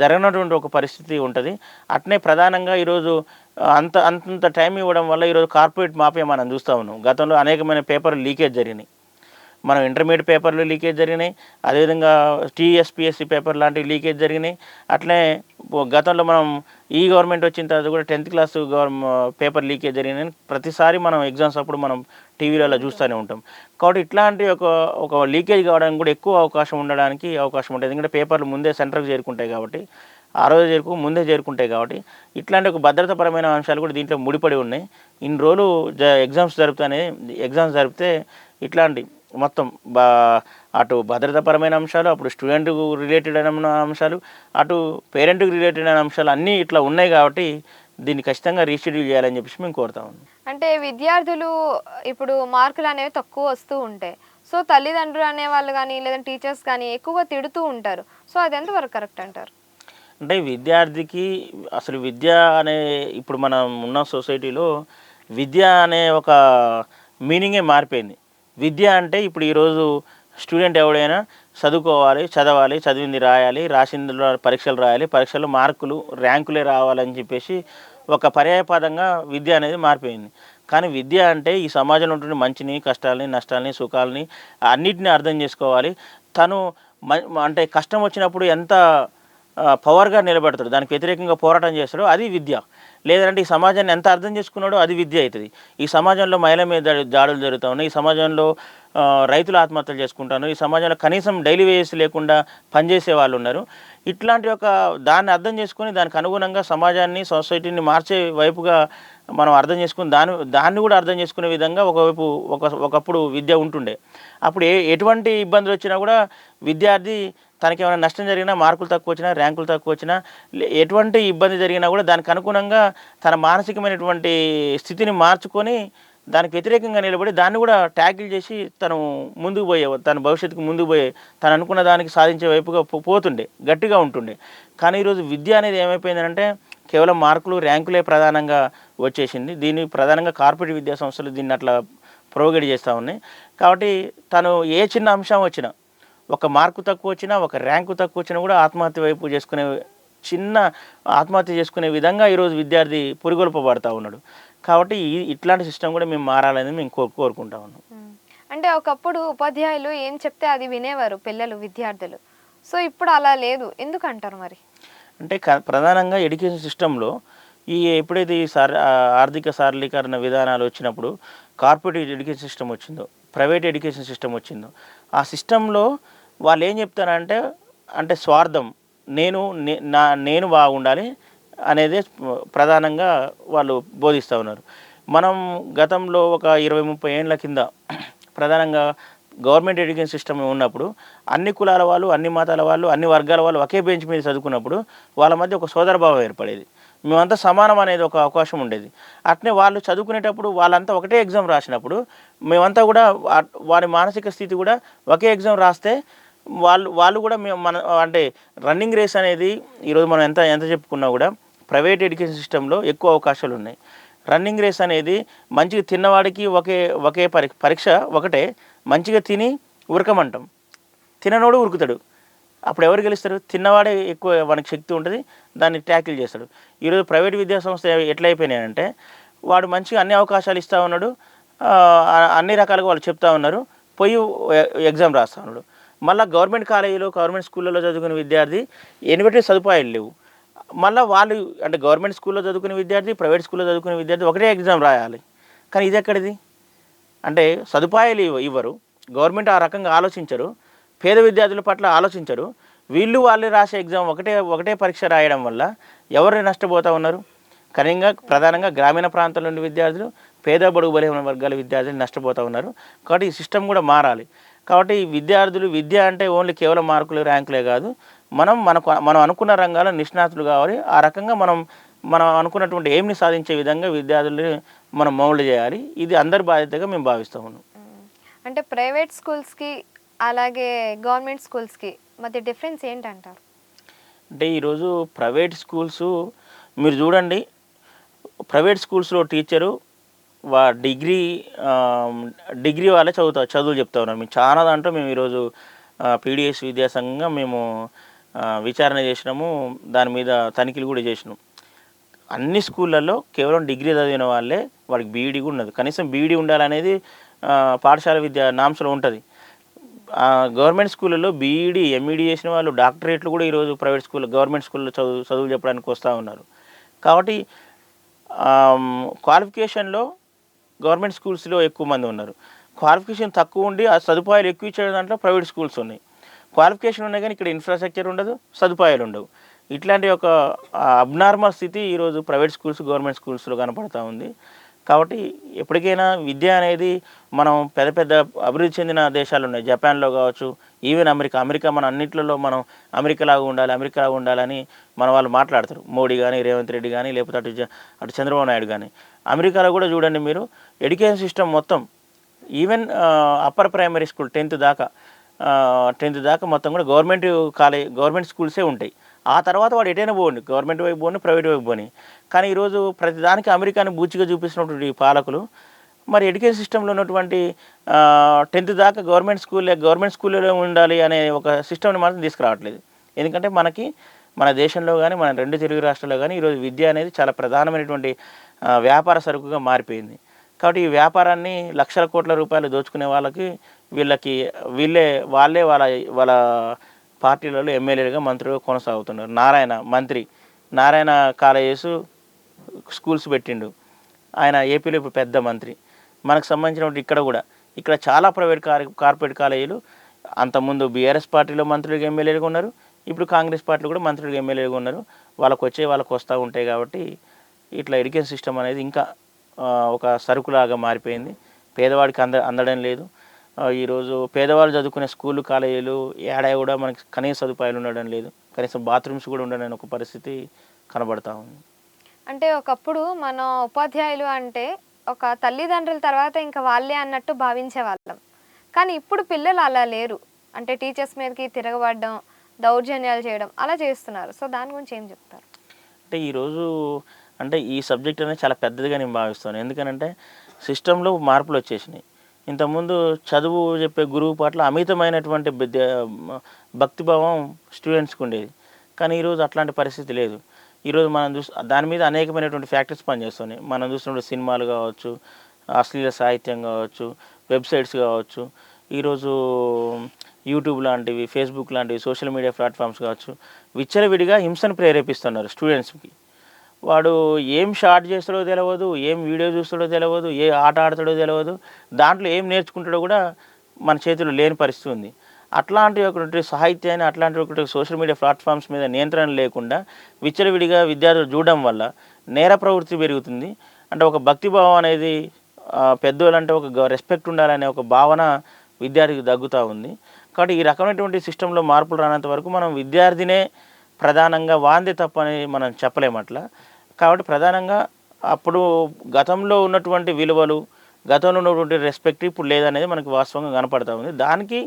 జరగనటువంటి ఒక పరిస్థితి ఉంటుంది. అట్నే ప్రధానంగా ఈరోజు అంత టైం ఇవ్వడం వల్ల ఈరోజు కార్పొరేట్ మాఫియా మనం చూస్తూ ఉన్నాం. గతంలో అనేకమైన పేపర్లు లీకేజ్ జరిగినాయి, మనం ఇంటర్మీడియట్ పేపర్లు లీకేజ్ జరిగినాయి, అదేవిధంగా టీఎస్పిఎస్సి పేపర్ లాంటివి లీకేజ్ జరిగినాయి. అట్లనే గతంలో మనం ఈ గవర్నమెంట్ వచ్చిన తర్వాత కూడా 10th క్లాస్ పేపర్ లీకేజ్ జరిగినాయి. ప్రతిసారి మనం ఎగ్జామ్స్ అప్పుడు మనం టీవీలలో చూస్తూనే ఉంటాం. కాబట్టి ఇట్లాంటి ఒక లీకేజ్ కావడానికి కూడా ఎక్కువ అవకాశం ఉంటుంది. ఎందుకంటే పేపర్లు ముందే సెంటర్కి చేరుకుంటాయి కాబట్టి ఆ రోజు ముందే చేరుకుంటాయి కాబట్టి ఇట్లాంటి ఒక భద్రతాపరమైన అంశాలు కూడా దీంట్లో ముడిపడి ఉన్నాయి. ఇన్ని రోజులు ఎగ్జామ్స్ జరిపితే ఇట్లాంటి మొత్తం అటు భద్రతాపరమైన అంశాలు, అప్పుడు స్టూడెంట్ రిలేటెడ్ అయిన అంశాలు, అటు పేరెంట్కి రిలేటెడ్ అయిన అంశాలు అన్నీ ఇట్లా ఉన్నాయి కాబట్టి దీన్ని ఖచ్చితంగా రీషెడ్యూల్ చేయాలని చెప్పేసి మేము కోరుతా ఉన్నాం. అంటే విద్యార్థులు ఇప్పుడు మార్కులు అనేవి తక్కువ వస్తూ ఉంటాయి. సో తల్లిదండ్రులు అనేవాళ్ళు కానీ లేదంటే టీచర్స్ కానీ ఎక్కువగా తిడుతూ ఉంటారు. సో అది ఎంతవరకు కరెక్ట్ అంటారు? అంటే విద్యార్థికి అసలు విద్య అనే ఇప్పుడు మనం ఉన్న సొసైటీలో విద్య అనే ఒక మీనింగే మారిపోయింది. విద్య అంటే ఇప్పుడు ఈరోజు స్టూడెంట్ ఎవడైనా చదవాలి, చదివింది రాయాలి, రాసిందిలో పరీక్షలు రాయాలి, పరీక్షల్లో మార్కులు ర్యాంకులే రావాలని చెప్పేసి ఒక పర్యాయపదంగా విద్య అనేది మారిపోయింది. కానీ విద్య అంటే ఈ సమాజంలో ఉంటున్న మంచిని, కష్టాలని, నష్టాలని, సుఖాలని అన్నిటిని అర్థం చేసుకోవాలి. తను అంటే కష్టం వచ్చినప్పుడు ఎంత పవర్గా నిలబెడతాడు, దానికి వ్యతిరేకంగా పోరాటం చేస్తాడో అది విద్య. లేదంటే ఈ సమాజాన్ని ఎంత అర్థం చేసుకున్నాడో అది విద్య అవుతుంది. ఈ సమాజంలో మహిళల మీద దాడులు జరుగుతూ ఉన్నాయి, ఈ సమాజంలో రైతులు ఆత్మహత్యలు చేసుకుంటాను, ఈ సమాజంలో కనీసం డైలీ వేజెస్ లేకుండా పనిచేసే వాళ్ళు ఉన్నారు. ఇట్లాంటి దాన్ని అర్థం చేసుకొని దానికి అనుగుణంగా సమాజాన్ని, సొసైటీని మార్చే వైపుగా మనం అర్థం చేసుకుని దాన్ని కూడా అర్థం చేసుకునే విధంగా ఒకప్పుడు విద్య ఉంటుండే. అప్పుడు ఎటువంటి ఇబ్బందులు వచ్చినా కూడా విద్యార్థి తనకి ఏమైనా నష్టం జరిగినా, మార్కులు తక్కువ వచ్చినా, ర్యాంకులు తక్కువ వచ్చినా, ఎటువంటి ఇబ్బంది జరిగినా కూడా దానికి అనుగుణంగా తన మానసికమైనటువంటి స్థితిని మార్చుకొని దానికి వ్యతిరేకంగా నిలబడి దాన్ని కూడా ట్యాకిల్ చేసి తను తన భవిష్యత్తుకు ముందుకు పోయే తను అనుకున్న దానికి సాధించే వైపుగా పోతుండే, గట్టిగా ఉంటుండే. కానీ ఈరోజు విద్య అనేది ఏమైపోయిందంటే కేవలం మార్కులు, ర్యాంకులే ప్రధానంగా వచ్చేసింది. దీన్ని ప్రధానంగా కార్పొరేట్ విద్యా సంస్థలు దీన్ని అట్లా ప్రొవైడ్ చేస్తూ ఉన్నాయి. కాబట్టి తను ఏ చిన్న అంశం వచ్చినా, ఒక మార్కు తక్కువ వచ్చినా, ఒక ర్యాంకు తక్కువ వచ్చినా కూడా ఆత్మహత్య చేసుకునే విధంగా ఈరోజు విద్యార్థి పురిగొల్పబడతా ఉన్నాడు. కాబట్టి ఇట్లాంటి సిస్టమ్ కూడా మేము మారాలని మేము కోరుకుంటా ఉన్నాం. అంటే ఒకప్పుడు ఉపాధ్యాయులు ఏం చెప్తే అది వినేవారు విద్యార్థులు. సో ఇప్పుడు అలా లేదు, ఎందుకు అంటారు మరి? అంటే ప్రధానంగా ఎడ్యుకేషన్ సిస్టంలో ఎప్పుడైతే ఈ ఆర్థిక సరళీకరణ విధానాలు వచ్చినప్పుడు కార్పొరేట్ ఎడ్యుకేషన్ సిస్టమ్ వచ్చిందో, ప్రైవేట్ ఎడ్యుకేషన్ సిస్టమ్ వచ్చిందో, ఆ సిస్టంలో వాళ్ళు ఏం చెప్తారంటే స్వార్థం, నేను బాగుండాలి అనేది ప్రధానంగా వాళ్ళు బోధిస్తూ ఉన్నారు. మనం గతంలో ఒక 20-30 ఏళ్ళ కింద ప్రధానంగా గవర్నమెంట్ ఎడ్యుకేషన్ సిస్టమ్ ఉన్నప్పుడు అన్ని కులాల వాళ్ళు, అన్ని మతాల వాళ్ళు, అన్ని వర్గాల వాళ్ళు ఒకే బెంచ్ మీద చదువుకున్నప్పుడు వాళ్ళ మధ్య ఒక సోదరభావం ఏర్పడేది. మేమంతా సమానం అనేది ఒక అవకాశం ఉండేది. అట్నే వాళ్ళు చదువుకునేటప్పుడు వాళ్ళంతా ఒకటే ఎగ్జామ్ రాసినప్పుడు మేమంతా కూడా వారి మానసిక స్థితి కూడా ఒకే ఎగ్జామ్ రాస్తే వాళ్ళు కూడా అంటే రన్నింగ్ రేస్ అనేది ఈరోజు మనం ఎంత చెప్పుకున్నా కూడా ప్రైవేట్ ఎడ్యుకేషన్ సిస్టంలో ఎక్కువ అవకాశాలు ఉన్నాయి. రన్నింగ్ రేస్ అనేది మంచిగా తిన్నవాడికి ఒకే పరీక్ష ఒకటే, మంచిగా తిని ఉరకమంటాం, తిననోడు ఉరుకుతాడు. అప్పుడు ఎవరు గెలుస్తారు? తిన్నవాడే ఎక్కువ, వానికి శక్తి ఉంటుంది, దాన్ని ట్యాకిల్ చేస్తాడు. ఈరోజు ప్రైవేట్ విద్యా సంస్థ ఎట్లయిపోయినాయంటే వాడు మంచిగా అన్ని అవకాశాలు ఇస్తూ ఉన్నాడు, అన్ని రకాలుగా వాళ్ళు చెప్తా ఉన్నారు, పోయి ఎగ్జామ్ రాస్తూ ఉన్నాడు. మళ్ళీ గవర్నమెంట్ కాలేజీలో, గవర్నమెంట్ స్కూళ్ళలో చదువుకునే విద్యార్థి ఎటువంటి సదుపాయాలు లేవు. మళ్ళీ వాళ్ళు అంటే గవర్నమెంట్ స్కూల్లో చదువుకునే విద్యార్థి, ప్రైవేట్ స్కూల్లో చదువుకునే విద్యార్థి ఒకటే ఎగ్జామ్ రాయాలి. కానీ ఇది ఎక్కడిది? అంటే సదుపాయాలు ఇవ్వరు, గవర్నమెంట్ ఆ రకంగా ఆలోచించరు, పేద విద్యార్థుల పట్ల ఆలోచించరు. వాళ్ళే రాసే ఎగ్జామ్ ఒకటే పరీక్ష రాయడం వల్ల ఎవరు నష్టపోతూ ఉన్నారు? ప్రధానంగా గ్రామీణ ప్రాంతాల నుండి విద్యార్థులు, పేద బడుగు బలహీన వర్గాల విద్యార్థులు నష్టపోతూ ఉన్నారు. కాబట్టి ఈ సిస్టమ్ కూడా మారాలి. కాబట్టి విద్య అంటే ఓన్లీ కేవలం మార్కులు, ర్యాంకులే కాదు, మనం అనుకున్న రంగాల్లో నిష్ణాతులు కావాలి. ఆ రకంగా మనం అనుకున్నటువంటి ఎయిమ్ని సాధించే విధంగా విద్యార్థుల్ని మనం మౌల్డ్ చేయాలి. ఇది అందరి బాధ్యతగా మేము భావిస్తూ ఉన్నాం. అంటే ప్రైవేట్ స్కూల్స్కి అలాగే గవర్నమెంట్ స్కూల్స్కి మధ్య డిఫరెన్స్ ఏంటంటారు? అంటే ఈరోజు ప్రైవేట్ స్కూల్స్ మీరు చూడండి, ప్రైవేట్ స్కూల్స్లో టీచరు డిగ్రీ వాళ్ళే చదువులు చెప్తా ఉన్నారు. మేము చాలా దాంట్లో మేము ఈరోజు పీడిఎస్ విద్యాసంఘంగా మేము విచారణ చేసినాము, దాని మీద తనిఖీలు కూడా చేసినాం. అన్ని స్కూళ్ళల్లో కేవలం డిగ్రీ చదివిన వాళ్ళే, వాడికి బీఈడీ కూడా ఉన్నది, కనీసం బీఈడీ ఉండాలనేది పాఠశాల విద్యా నాంశంలో ఉంటుంది. గవర్నమెంట్ స్కూళ్ళలో బీఈడీ, ఎంఈడీ చేసిన వాళ్ళు, డాక్టరేట్లు కూడా ఈరోజు గవర్నమెంట్ స్కూల్లో చదువులు చెప్పడానికి వస్తూ ఉన్నారు. కాబట్టి క్వాలిఫికేషన్లో గవర్నమెంట్ స్కూల్స్లో ఎక్కువ మంది ఉన్నారు. క్వాలిఫికేషన్ తక్కువ ఉండి ఆ సదుపాయాలు ఎక్కువ ఇచ్చే దాంట్లో ప్రైవేట్ స్కూల్స్ ఉన్నాయి. క్వాలిఫికేషన్ ఉన్నాయి కానీ ఇక్కడ ఇన్ఫ్రాస్ట్రక్చర్ ఉండదు, సదుపాయాలు ఉండవు. ఇట్లాంటి ఒక అబ్నార్మల్ స్థితి ఈరోజు ప్రైవేట్ స్కూల్స్ గవర్నమెంట్ స్కూల్స్లో కనపడతా ఉంది. కాబట్టి ఎప్పటికైనా విద్య అనేది మనం పెద్ద పెద్ద అభివృద్ధి చెందిన దేశాలు ఉన్నాయి, జపాన్లో కావచ్చు, ఈవెన్ అమెరికా మన అన్నింటిలో మనం అమెరికాలాగా ఉండాలని మన వాళ్ళు మాట్లాడతారు. మోడీ కానీ, రేవంత్ రెడ్డి కానీ, లేకపోతే అటు చంద్రబాబు నాయుడు కానీ. అమెరికాలో కూడా చూడండి మీరు, ఎడ్యుకేషన్ సిస్టమ్ మొత్తం even upper primary school 10th దాకా మొత్తం కూడా గవర్నమెంట్ స్కూల్సే ఉంటాయి. ఆ తర్వాత వాడు ఎటైనా పోండి, గవర్నమెంట్ వైపు పోని, ప్రైవేట్ వైపు పోని. కానీ ఈరోజు ప్రతిదానికి అమెరికాని బూచిగా చూపిస్తున్నటువంటి పాలకులు మరి ఎడ్యుకేషన్ సిస్టంలో ఉన్నటువంటి 10th దాకా గవర్నమెంట్ స్కూల్లో ఉండాలి అనే ఒక సిస్టమ్ని మాత్రం తీసుకురావట్లేదు. ఎందుకంటే మన దేశంలో కానీ, మన 2 తెలుగు రాష్ట్రాల్లో కానీ ఈరోజు విద్య అనేది చాలా ప్రధానమైనటువంటి వ్యాపార సరుకుగా మారిపోయింది. కాబట్టి ఈ వ్యాపారాన్ని లక్షల కోట్ల రూపాయలు దోచుకునే వాళ్ళే వాళ్ళ పార్టీలలో ఎమ్మెల్యేలుగా, మంత్రులుగా కొనసాగుతున్నారు. నారాయణ కాలేజెస్ స్కూల్స్ పెట్టిండు ఆయన, ఏపీలో ఇప్పుడు పెద్ద మంత్రి. మనకు సంబంధించినటువంటి ఇక్కడ చాలా కార్పొరేట్ కాలేజీలు అంతకుముందు బీఆర్ఎస్ పార్టీలో మంత్రులుగా, ఎమ్మెల్యేలుగా ఉన్నారు. ఇప్పుడు కాంగ్రెస్ పార్టీలో కూడా మంత్రులుగా, ఎమ్మెల్యేలుగా ఉన్నారు. వాళ్ళకు వస్తూ ఉంటాయి. కాబట్టి ఇట్లా ఎడ్యుకేషన్ సిస్టమ్ అనేది ఇంకా ఒక సరుకులాగా మారిపోయింది. పేదవాడికి అందడం లేదు. ఈరోజు పేదవాళ్ళు చదువుకునే స్కూళ్ళు, కాలేజీలు ఏడా కూడా మనకి కనీస సదుపాయాలు ఉండడం లేదు, కనీసం బాత్రూమ్స్ కూడా ఉండడం ఒక పరిస్థితి కనబడతా ఉంది. అంటే ఒకప్పుడు మన ఉపాధ్యాయులు అంటే ఒక తల్లిదండ్రుల తర్వాత ఇంకా వాళ్ళే అన్నట్టు భావించే వాళ్ళం. కానీ ఇప్పుడు పిల్లలు అలా లేరు. అంటే టీచర్స్ మీదకి తిరగబడడం, దౌర్జన్యాలు చేయడం అలా చేస్తున్నారు. సో దాని గురించి ఏం చెప్తారు? అంటే ఈరోజు ఈ సబ్జెక్ట్ అనేది చాలా పెద్దదిగా నేను భావిస్తాను. ఎందుకనంటే సిస్టంలో మార్పులు వచ్చేసినాయి. ఇంతకుముందు చదువు చెప్పే గురువు పట్ల అమితమైనటువంటి భక్తిభావం స్టూడెంట్స్కి ఉండేది. కానీ ఈరోజు అట్లాంటి పరిస్థితి లేదు. ఈరోజు మనం దాని మీద అనేకమైనటువంటి ఫ్యాక్టర్స్ పనిచేస్తున్నాయి. మనం చూసినప్పుడు సినిమాలు కావచ్చు, అశ్లీల సాహిత్యం కావచ్చు, వెబ్సైట్స్ కావచ్చు, ఈరోజు యూట్యూబ్ లాంటివి, ఫేస్బుక్ లాంటివి, సోషల్ మీడియా ప్లాట్ఫామ్స్ కావచ్చు, విచ్చలవిడిగా హింసను ప్రేరేపిస్తున్నారు స్టూడెంట్స్కి. వాడు ఏం షార్ట్ చేస్తాడో తెలియదు, ఏం వీడియో చూస్తాడో తెలియదు, ఏ ఆట ఆడతాడో తెలియదు, దాంట్లో ఏం నేర్చుకుంటాడో కూడా మన చేతిలో లేని పరిస్థితి ఉంది. అట్లాంటి ఒకటి సాహిత్యాన్ని, అట్లాంటి ఒకటి సోషల్ మీడియా ప్లాట్ఫామ్స్ మీద నియంత్రణ లేకుండా విచ్చలవిడిగా విద్యార్థులు చూడడం వల్ల నేర ప్రవృత్తి పెరుగుతుంది. అంటే ఒక భక్తిభావం అనేది, పెద్దోళ్ళంటే ఒక రెస్పెక్ట్ ఉండాలనే ఒక భావన విద్యార్థికి తగ్గుతూ ఉంది. కాబట్టి ఈ రకమైనటువంటి సిస్టంలో మార్పులు రానంత వరకు మనం విద్యార్థినే ప్రధానంగా వాందే తప్పని మనం చెప్పలేమట్లా. కాబట్టి ప్రధానంగా అప్పుడు గతంలో ఉన్నటువంటి విలువలు, గతంలో ఉన్నటువంటి రెస్పెక్ట్ ఇప్పుడు లేదనేది మనకు వాస్తవంగా కనపడతా ఉంది. దానికి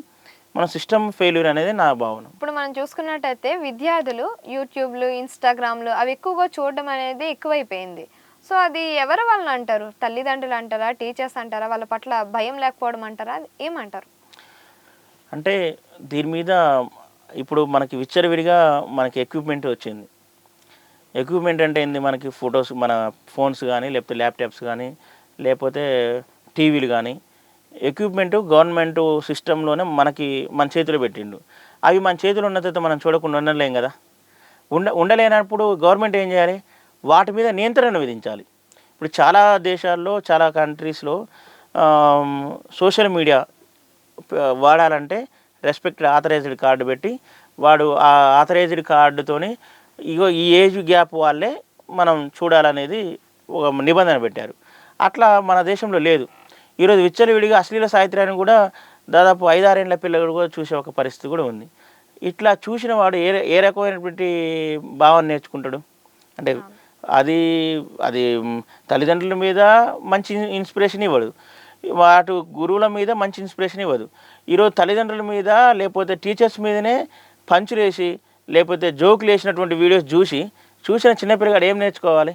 మన సిస్టమ్ ఫెయిల్యూర్ అనేది నా భావన. ఇప్పుడు మనం చూసుకున్నట్టయితే విద్యార్థులు యూట్యూబ్లు, ఇన్స్టాగ్రామ్లు అవి ఎక్కువగా చూడడం అనేది ఎక్కువైపోయింది. సో అది ఎవరి వలన అంటారు? తల్లిదండ్రులు అంటారా, టీచర్స్ అంటారా, వాళ్ళ పట్ల భయం లేకపోవడం అంటారా, ఏమంటారు? అంటే దీని మీద ఇప్పుడు మనకి విచ్చలవిడిగా మనకి ఎక్విప్మెంట్ వచ్చింది. ఎక్విప్మెంట్ అంటే ఏంది? మనకి ఫొటోస్, మన ఫోన్స్ కానీ, లేకపోతే ల్యాప్టాప్స్ కానీ, లేకపోతే టీవీలు కానీ, ఎక్విప్మెంటు గవర్నమెంట్ సిస్టంలోనే మన చేతిలో పెట్టిండు. అవి మన చేతిలో ఉన్న తర్వాత మనం చూడకుండా ఉండలేం కదా. ఉండలేనప్పుడు గవర్నమెంట్ ఏం చేయాలి? వాటి మీద నియంత్రణ విధించాలి. ఇప్పుడు చాలా దేశాల్లో, చాలా కంట్రీస్లో సోషల్ మీడియా వాడాలంటే రెస్పెక్టెడ్ ఆథరైజ్డ్ కార్డు పెట్టి, వాడు ఆ ఆథరైజ్డ్ కార్డుతోని ఈ ఏజ్ గ్యాప్ వాళ్ళే మనం చూడాలనేది ఒక నిబంధన పెట్టారు. అట్లా మన దేశంలో లేదు. ఈరోజు విచ్చలవిడిగా అశ్లీల సాహిత్యాన్ని కూడా దాదాపు 5-6 ఏళ్ల పిల్లలు కూడా చూసే ఒక పరిస్థితి కూడా ఉంది. ఇట్లా చూసిన వాడు ఏ రకమైనటువంటి భావన నేర్చుకుంటాడు? అంటే అది తల్లిదండ్రుల మీద మంచి ఇన్స్పిరేషన్ ఇవ్వదు, వాటి గురువుల మీద మంచి ఇన్స్పిరేషన్ ఇవ్వదు. ఈరోజు తల్లిదండ్రుల మీద, లేకపోతే టీచర్స్ మీదనే పంచులేసి, లేకపోతే జోకులు వేసినటువంటి వీడియోస్ చూసిన చిన్నపిల్లగాడు ఏం నేర్చుకోవాలి?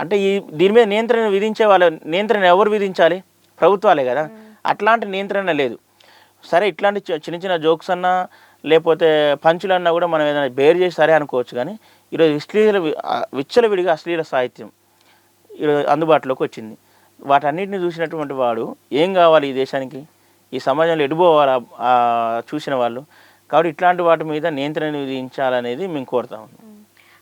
అంటే దీని మీద నియంత్రణ ఎవరు విధించాలి? ప్రభుత్వాలే కదా. అట్లాంటి నియంత్రణ లేదు. సరే, ఇట్లాంటి చిన్న చిన్న జోక్స్ అన్నా, లేకపోతే పంచులన్నా కూడా మనం ఏదైనా బేర్ చేసి సరే అనుకోవచ్చు. కానీ ఈరోజు విచ్చలవిడిగా అశ్లీల సాహిత్యం ఈరోజు అందుబాటులోకి వచ్చింది. వాటన్నిటిని చూసినటువంటి వాడు ఏం కావాలి ఈ దేశానికి, ఈ సమాజంలో ఎడిపోవాలా చూసిన వాళ్ళు? కాబట్టి ఇట్లాంటి వాటి మీద నియంత్రణ విధించాలనేది మేము కోరుతా ఉన్నాం.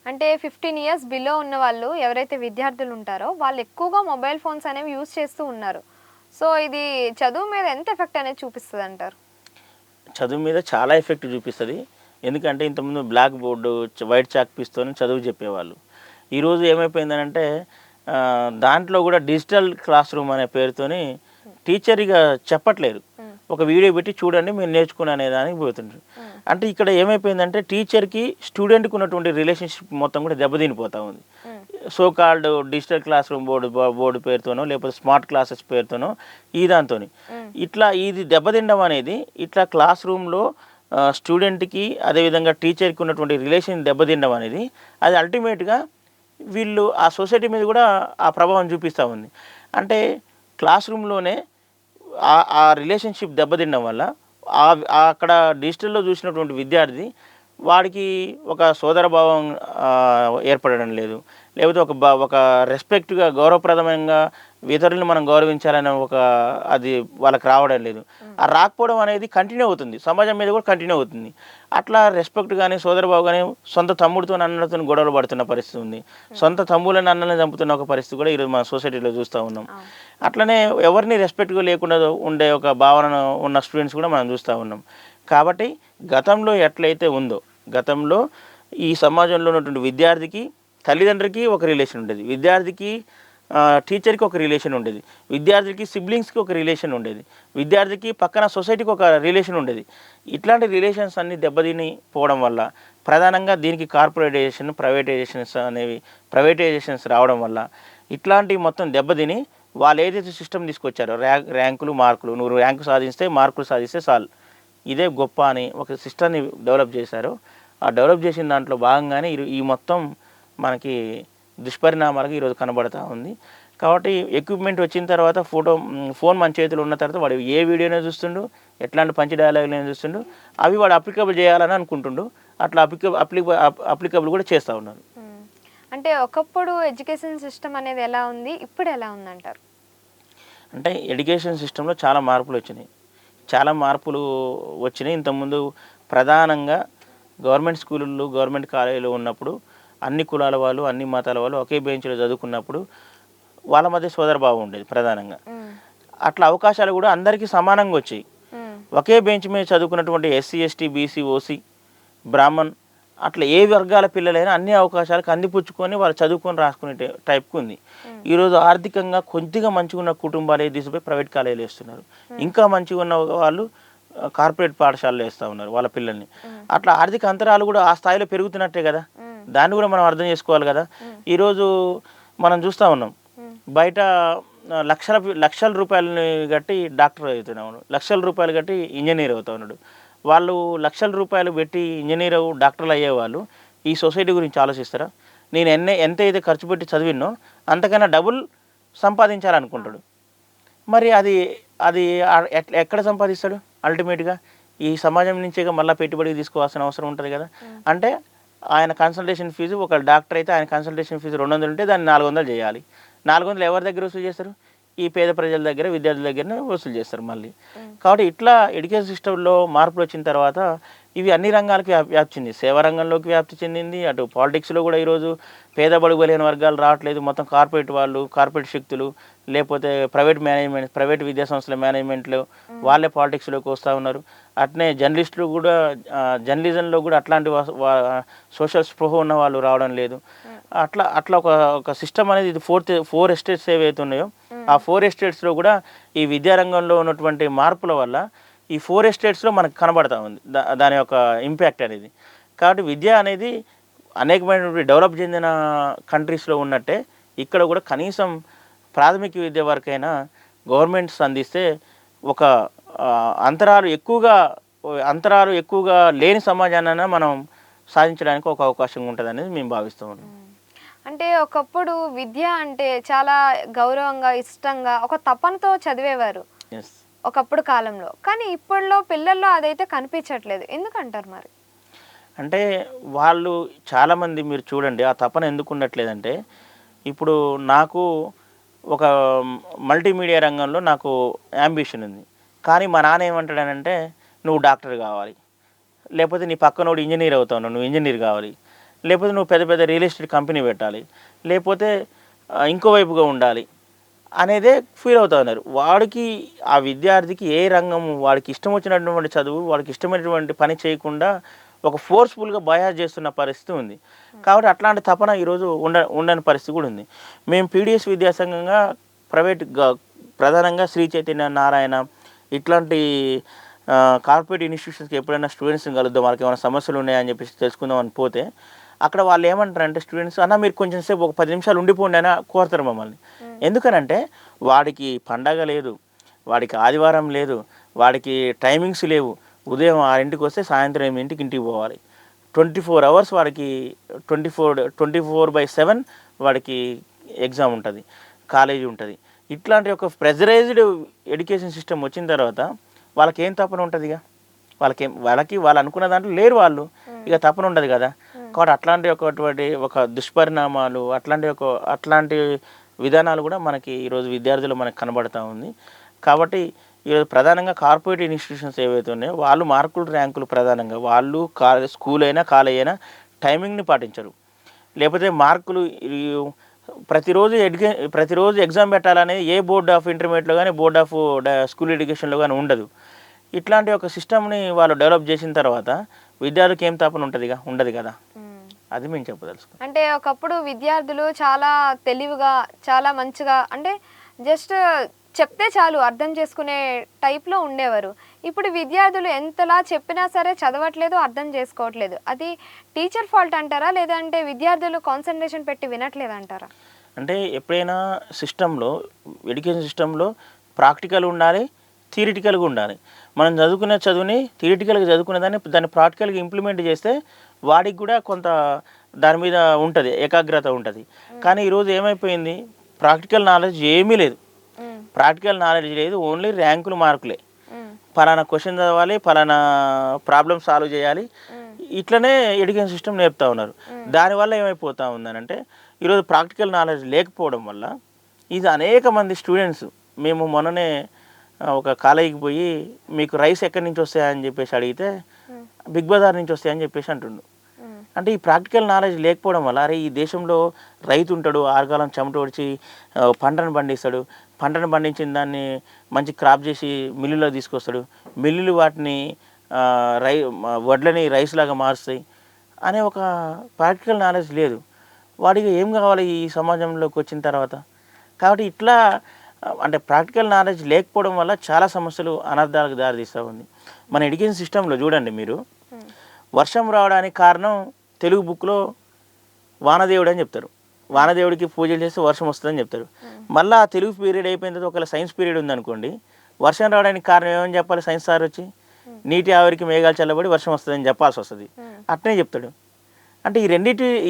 అంటే 15 years బిలో ఉన్న వాళ్ళు ఎవరైతే విద్యార్థులు ఉంటారో వాళ్ళు ఎక్కువగా మొబైల్ ఫోన్స్ అనేవి యూజ్ చేస్తూ ఉన్నారు. సో ఇది చదువు మీద ఎంత ఎఫెక్ట్ అనేది చూపిస్తుంది అంటారు? చదువు మీద చాలా ఎఫెక్ట్ చూపిస్తుంది. ఎందుకంటే ఇంతకుముందు బ్లాక్ బోర్డు వైట్ చాక్ పీస్తో చదువు చెప్పేవాళ్ళు. ఈరోజు ఏమైపోయిందనంటే దాంట్లో కూడా డిజిటల్ క్లాస్ రూమ్ అనే పేరుతోని టీచర్గా చెప్పట్లేదు, ఒక వీడియో పెట్టి చూడండి మీరు నేర్చుకుని అనే దానికి పోతుంటారు. అంటే ఇక్కడ ఏమైపోయిందంటే టీచర్కి స్టూడెంట్కి ఉన్నటువంటి రిలేషన్షిప్ మొత్తం కూడా దెబ్బతినిపోతూ ఉంది. So called digital class room board పేరుతోనో లేకపోతే స్మార్ట్ క్లాసెస్ పేరుతోనో ఈ దాంతో ఇట్లా ఇది దెబ్బతినడం అనేది ఇట్లా క్లాస్ రూమ్లో స్టూడెంట్కి అదేవిధంగా టీచర్కి ఉన్నటువంటి రిలేషన్ దెబ్బతినడం అనేది అది అల్టిమేట్గా వీళ్ళు ఆ సొసైటీ మీద కూడా ఆ ప్రభావం చూపిస్తూ ఉంది. అంటే క్లాస్ రూమ్లోనే ఆ రిలేషన్షిప్ దెబ్బతినడం వల్ల అక్కడ డిజిటల్లో చూసినటువంటి విద్యార్థి వాడికి ఒక సోదరభావం ఏర్పడడం లేదు, లేకపోతే ఒక రెస్పెక్ట్గా గౌరవప్రదమంగా ఇతరులను మనం గౌరవించాలనే అది వాళ్ళకి రావడం లేదు. ఆ రాకపోవడం అనేది కంటిన్యూ అవుతుంది, సమాజం మీద కూడా కంటిన్యూ అవుతుంది. అట్లా రెస్పెక్ట్ కానీ సోదరభావం కానీ సొంత తమ్ముడితో అన్నలతో గొడవలు పడుతున్న పరిస్థితి ఉంది, సొంత తమ్ముళ్ళని అన్నల్ని చంపుతున్న ఒక పరిస్థితి కూడా ఈరోజు మన సొసైటీలో చూస్తూ ఉన్నాం. అట్లనే ఎవరిని రెస్పెక్ట్గా లేకుండా ఉండే ఒక భావన ఉన్న స్టూడెంట్స్ కూడా మనం చూస్తూ ఉన్నాం. కాబట్టి గతంలో ఎట్లయితే ఉందో, గతంలో ఈ సమాజంలో ఉన్నటువంటి విద్యార్థికి తల్లిదండ్రికి ఒక రిలేషన్ ఉండేది, విద్యార్థికి టీచర్కి ఒక రిలేషన్ ఉండేది, విద్యార్థికి సిబ్లింగ్స్కి ఒక రిలేషన్ ఉండేది, విద్యార్థికి పక్కన సొసైటీకి ఒక రిలేషన్ ఉండేది. ఇట్లాంటి రిలేషన్స్ అన్నీ దెబ్బతిని పోవడం వల్ల ప్రధానంగా దీనికి కార్పొరేటైజేషన్ ప్రైవేటైజేషన్స్ రావడం వల్ల ఇట్లాంటి మొత్తం దెబ్బతిని వాళ్ళు ఏదైతే సిస్టమ్ తీసుకొచ్చారో ర్యాంకులు మార్కులు, నువ్వు ర్యాంకు సాధిస్తే మార్కులు సాధిస్తే చాలు, ఇదే గొప్ప అని ఒక సిస్టమ్ని డెవలప్ చేశారు. ఆ డెవలప్ చేసిన దాంట్లో భాగంగానే ఈ మొత్తం మనకి దుష్పరిణామాలకు ఈరోజు కనబడతా ఉంది. కాబట్టి ఎక్విప్మెంట్ వచ్చిన తర్వాత ఫోన్ మన చేతిలో ఉన్న తర్వాత వాడు ఏ వీడియోనే చూస్తుండు, ఎట్లాంటి పంచి డైలాగులైనా చూస్తుండు, అవి వాడు అప్లికబుల్ చేయాలని అనుకుంటుండు, అట్లా అప్లికబుల్ కూడా చేస్తూ ఉన్నారు. అంటే ఒకప్పుడు ఎడ్యుకేషన్ సిస్టమ్ అనేది ఎలా ఉంది, ఇప్పుడు ఎలా ఉందంటారు? అంటే ఎడ్యుకేషన్ సిస్టంలో చాలా మార్పులు వచ్చినాయి. ఇంతకుముందు ప్రధానంగా గవర్నమెంట్ స్కూళ్ళు గవర్నమెంట్ కాలేజీలో ఉన్నప్పుడు అన్ని కులాల వాళ్ళు అన్ని మతాల వాళ్ళు ఒకే బెంచ్లో చదువుకున్నప్పుడు వాళ్ళ మధ్య సోదరభావం ఉండేది ప్రధానంగా. అట్లా అవకాశాలు కూడా అందరికీ సమానంగా వచ్చాయి. ఒకే బెంచ్ మీద చదువుకున్నటువంటి ఎస్సీ ఎస్టీ బీసీ ఓసీ బ్రాహ్మణ్ అట్లా ఏ వర్గాల పిల్లలైనా అన్ని అవకాశాలకు అందిపుచ్చుకొని వాళ్ళు చదువుకొని రాసుకునే టైప్కి ఉంది. ఈరోజు ఆర్థికంగా కొద్దిగా మంచిగా ఉన్న కుటుంబాలు తీసుకుపోయి ప్రైవేట్ కాలేజీలు వేస్తున్నారు, ఇంకా మంచిగా ఉన్న వాళ్ళు కార్పొరేట్ పాఠశాలలో వేస్తూ ఉన్నారు వాళ్ళ పిల్లల్ని. అట్లా ఆర్థిక అంతరాలు కూడా ఆ స్థాయిలో పెరుగుతున్నట్టే కదా, దాన్ని కూడా మనం అర్థం చేసుకోవాలి కదా. ఈరోజు మనం చూస్తూ ఉన్నాం బయట లక్షల రూపాయలని కట్టి డాక్టర్ అవుతున్నాడు, లక్షల రూపాయలు కట్టి ఇంజనీర్ అవుతా ఉన్నాడు. వాళ్ళు లక్షల రూపాయలు పెట్టి ఇంజనీర్ డాక్టర్లు అయ్యేవాళ్ళు ఈ సొసైటీ గురించి ఆలోచిస్తారా? నేను ఎంత అయితే ఖర్చు పెట్టి చదివినో అంతకన్నా డబుల్ సంపాదించాలనుకుంటాడు. మరి అది ఎక్కడ సంపాదిస్తాడు? అల్టిమేట్గా ఈ సమాజం నుంచే మళ్ళీ పెట్టుబడికి తీసుకోవాల్సిన అవసరం ఉంటుంది కదా. అంటే ఆయన కన్సల్టేషన్ ఫీజు, ఒక డాక్టర్ అయితే ఆయన కన్సల్టేషన్ ఫీజు 200 ఉంటే దాన్ని 400 చేయాలి. 400 ఎవరి దగ్గర వసూలు చేస్తారు? ఈ పేద ప్రజల దగ్గర, విద్యార్థుల దగ్గరనే వసూలు చేస్తారు మళ్ళీ. కాబట్టి ఇట్లా ఎడ్యుకేషన్ సిస్టంలో మార్పులు వచ్చిన తర్వాత ఇవి అన్ని రంగాలకి వ్యాప్తి చెందింది, సేవా రంగంలోకి వ్యాప్తి చెందింది, అటు పాలిటిక్స్లో కూడా ఈరోజు పేద బడుగు బలైన వర్గాలు రావట్లేదు, మొత్తం కార్పొరేట్ వాళ్ళు, కార్పొరేట్ శక్తులు, లేకపోతే ప్రైవేట్ విద్యా సంస్థల మేనేజ్మెంట్లు వాళ్ళే పాలిటిక్స్లోకి వస్తూ ఉన్నారు. అట్నే జర్నలిస్టులు కూడా జర్నలిజంలో కూడా అట్లాంటి సోషల్ స్పృహ ఉన్న వాళ్ళు రావడం లేదు. అట్లా ఒక సిస్టమ్ అనేది ఇది ఫోర్ ఎస్టేట్స్ ఏవైతే ఉన్నాయో ఆ 4 ఎస్టేట్స్లో కూడా ఈ విద్యారంగంలో ఉన్నటువంటి మార్పుల వల్ల ఈ 4 ఎస్టేట్స్లో మనకు కనబడతా ఉంది దాని యొక్క ఇంపాక్ట్ అనేది. కాబట్టి విద్య అనేది అనేకమైనటువంటి డెవలప్ చెందిన కంట్రీస్లో ఉన్నట్టే ఇక్కడ కూడా కనీసం ప్రాథమిక విద్య వరకైనా గవర్నమెంట్స్ అందిస్తే ఒక అంతరాలు ఎక్కువగా లేని సమాజాన్ని మనం సాధించడానికి ఒక అవకాశం ఉంటుంది అనేది మేము భావిస్తూ ఉన్నాం. అంటే ఒకప్పుడు విద్య అంటే చాలా గౌరవంగా, ఇష్టంగా, ఒక తపనతో చదివేవారు ఒకప్పుడు కాలంలో. కానీ ఇప్పుడులో పిల్లల్లో అదైతే కనిపించట్లేదు, ఎందుకంటారు మరి? అంటే వాళ్ళు చాలామంది మీరు చూడండి ఆ తపన ఎందుకు ఉండట్లేదంటే, ఇప్పుడు నాకు ఒక మల్టీమీడియా రంగంలో నాకు యాంబిషన్ ఉంది, కానీ మా నాన్న ఏమంటాడనంటే నువ్వు డాక్టర్ కావాలి, లేకపోతే నీ పక్కనోడు ఇంజనీర్ అవుతావు, నువ్వు ఇంజనీర్ కావాలి, లేకపోతే నువ్వు పెద్ద రియల్ ఎస్టేట్ కంపెనీ పెట్టాలి, లేకపోతే ఇంకో వైపుగా ఉండాలి అనేదే ఫీల్ అవుతా ఉన్నారు. వాడికి ఆ విద్యార్థికి ఏ రంగం వాడికి ఇష్టం వచ్చినటువంటి చదువు, వాడికి ఇష్టమైనటువంటి పని చేయకుండా ఒక ఫోర్స్ఫుల్గా బయాస్ చేస్తున్న పరిస్థితి ఉంది. కాబట్టి అట్లాంటి తపన ఈరోజు ఉండని పరిస్థితి కూడా ఉంది. మేము పీడిఎస్ విద్యాసంఘంగా ప్రైవేట్ ప్రధానంగా శ్రీ చైతన్య, నారాయణ ఇట్లాంటి కార్పొరేట్ ఇన్స్టిట్యూషన్స్కి ఎప్పుడైనా స్టూడెంట్స్ని కలుద్దాం, వాళ్ళకి ఏమైనా సమస్యలు ఉన్నాయని చెప్పేసి తెలుసుకుందాం అని పోతే అక్కడ వాళ్ళు ఏమంటారంటే స్టూడెంట్స్, అన్న మీరు కొంచెం సేపు ఒక 10 నిమిషాలు ఉండిపోండి అని కోరుతారు మమ్మల్ని. ఎందుకనంటే వాడికి పండగ లేదు, వాడికి ఆదివారం లేదు, వాడికి టైమింగ్స్ లేవు. ఉదయం 6ంటికి వస్తే సాయంత్రం 8ంటికి ఇంటికి పోవాలి. 24 అవర్స్ వాడికి 24/7 వాడికి ఎగ్జామ్ ఉంటుంది, కాలేజీ ఉంటుంది. ఇట్లాంటి ఒక ప్రెజరైజ్డ్ ఎడ్యుకేషన్ సిస్టమ్ వచ్చిన తర్వాత వాళ్ళకి ఏం తపన ఉంటుంది? ఇక వాళ్ళు అనుకున్న దాంట్లో లేరు వాళ్ళు, ఇక తపన ఉండదు కదా. కాబట్టి అట్లాంటి ఒక దుష్పరిణామాలు, అట్లాంటి విధానాలు కూడా మనకి ఈరోజు విద్యార్థులు మనకు కనబడుతూ ఉంది. కాబట్టి ఈరోజు ప్రధానంగా కార్పొరేట్ ఇన్స్టిట్యూషన్స్ ఏవైతే ఉన్నాయో వాళ్ళు మార్కులు, ర్యాంకులు ప్రధానంగా వాళ్ళు స్కూల్ అయినా కాలేజ్ అయినా టైమింగ్ని పాటించరు. లేకపోతే మార్కులు ప్రతిరోజు ఎగ్జామ్ పెట్టాలనేది ఏ బోర్డ్ ఆఫ్ ఇంటర్మీడియట్లో కానీ బోర్డ్ ఆఫ్ స్కూల్ ఎడ్యుకేషన్లో కానీ ఉండదు. ఇట్లాంటి ఒక సిస్టమ్ని వాళ్ళు డెవలప్ చేసిన తర్వాత విద్యార్థికి ఏం తపన ఉంటుంది? ఉండదు కదా. అది మేము చెప్పదలుచు. అంటే ఒకప్పుడు విద్యార్థులు చాలా తెలివిగా, చాలా మంచిగా, అంటే జస్ట్ చెప్తే చాలు అర్థం చేసుకునే టైప్లో ఉండేవారు. ఇప్పుడు విద్యార్థులు ఎంతలా చెప్పినా సరే చదవట్లేదు, అర్థం చేసుకోవట్లేదు. అది టీచర్ ఫాల్ట్ అంటారా, లేదంటే విద్యార్థులు కాన్సన్ట్రేషన్ పెట్టి వినట్లేదు అంటారా? అంటే ఎప్పుడైనా సిస్టంలో, ఎడ్యుకేషన్ సిస్టంలో ప్రాక్టికల్ ఉండాలి, థియరిటికల్గా ఉండాలి. మనం చదువుకునే చదువుని థియరిటికల్గా చదువుకునే దాన్ని ప్రాక్టికల్గా ఇంప్లిమెంట్ చేస్తే వాడికి కూడా కొంత దాని మీద ఉంటుంది, ఏకాగ్రత ఉంటుంది. కానీ ఈరోజు ఏమైపోయింది, ప్రాక్టికల్ నాలెడ్జ్ ఏమీ లేదు. ప్రాక్టికల్ నాలెడ్జ్ లేదు, ఓన్లీ ర్యాంకులు, మార్కులే. ఫలానా క్వశ్చన్ చదవాలి, ఫలానా ప్రాబ్లమ్ సాల్వ్ చేయాలి, ఇట్లనే ఎడ్యుకేషన్ సిస్టమ్ నేర్పుతూ ఉన్నారు. దానివల్ల ఏమైపోతూ ఉందనంటే ఈరోజు ప్రాక్టికల్ నాలెడ్జ్ లేకపోవడం వల్ల ఇది అనేక మంది స్టూడెంట్స్, మేము మొన్ననే ఒక కాలేజీకి పోయి మీకు రైస్ ఎక్కడి నుంచి వస్తాయని చెప్పేసి అడిగితే బిగ్ బజార్ నుంచి వస్తాయని చెప్పేసి అంటుండు. అంటే ఈ ప్రాక్టికల్ నాలెడ్జ్ లేకపోవడం వల్ల అరే ఈ దేశంలో రైతు ఉంటాడు, ఆరుగాలం చెమట వచ్చి పంటను పండిస్తాడు, పంటను పండించిన దాన్ని మంచి క్రాప్ చేసి మిల్లులో తీసుకొస్తాడు, మిల్లులు వాటిని వడ్లని రైస్ లాగా మారుస్తాయి అనే ఒక ప్రాక్టికల్ నాలెడ్జ్ లేదు. వాడికి ఏం కావాలి ఈ సమాజంలోకి వచ్చిన తర్వాత? కాబట్టి ఇట్లా అంటే ప్రాక్టికల్ నాలెడ్జ్ లేకపోవడం వల్ల చాలా సమస్యలు, అనర్థాలకు దారితీస్తూ ఉంది. మన ఎడ్యుకేషన్ సిస్టంలో చూడండి మీరు, వర్షం రావడానికి కారణం తెలుగు బుక్లో వానదేవుడు అని చెప్తారు. వానదేవుడికి పూజలు చేస్తే వర్షం వస్తుందని చెప్తారు. మళ్ళీ ఆ తెలుగు పీరియడ్ అయిపోయిన తర్వాత ఒకవేళ సైన్స్ పీరియడ్ ఉందనుకోండి, వర్షం రావడానికి కారణం ఏమని చెప్పాలి? సైన్స్ సార్ వచ్చి నీటి ఆవిరికి మేఘాలు చల్లబడి వర్షం వస్తుందని చెప్పాల్సి వస్తుంది. అట్నే చెప్తాడు. అంటే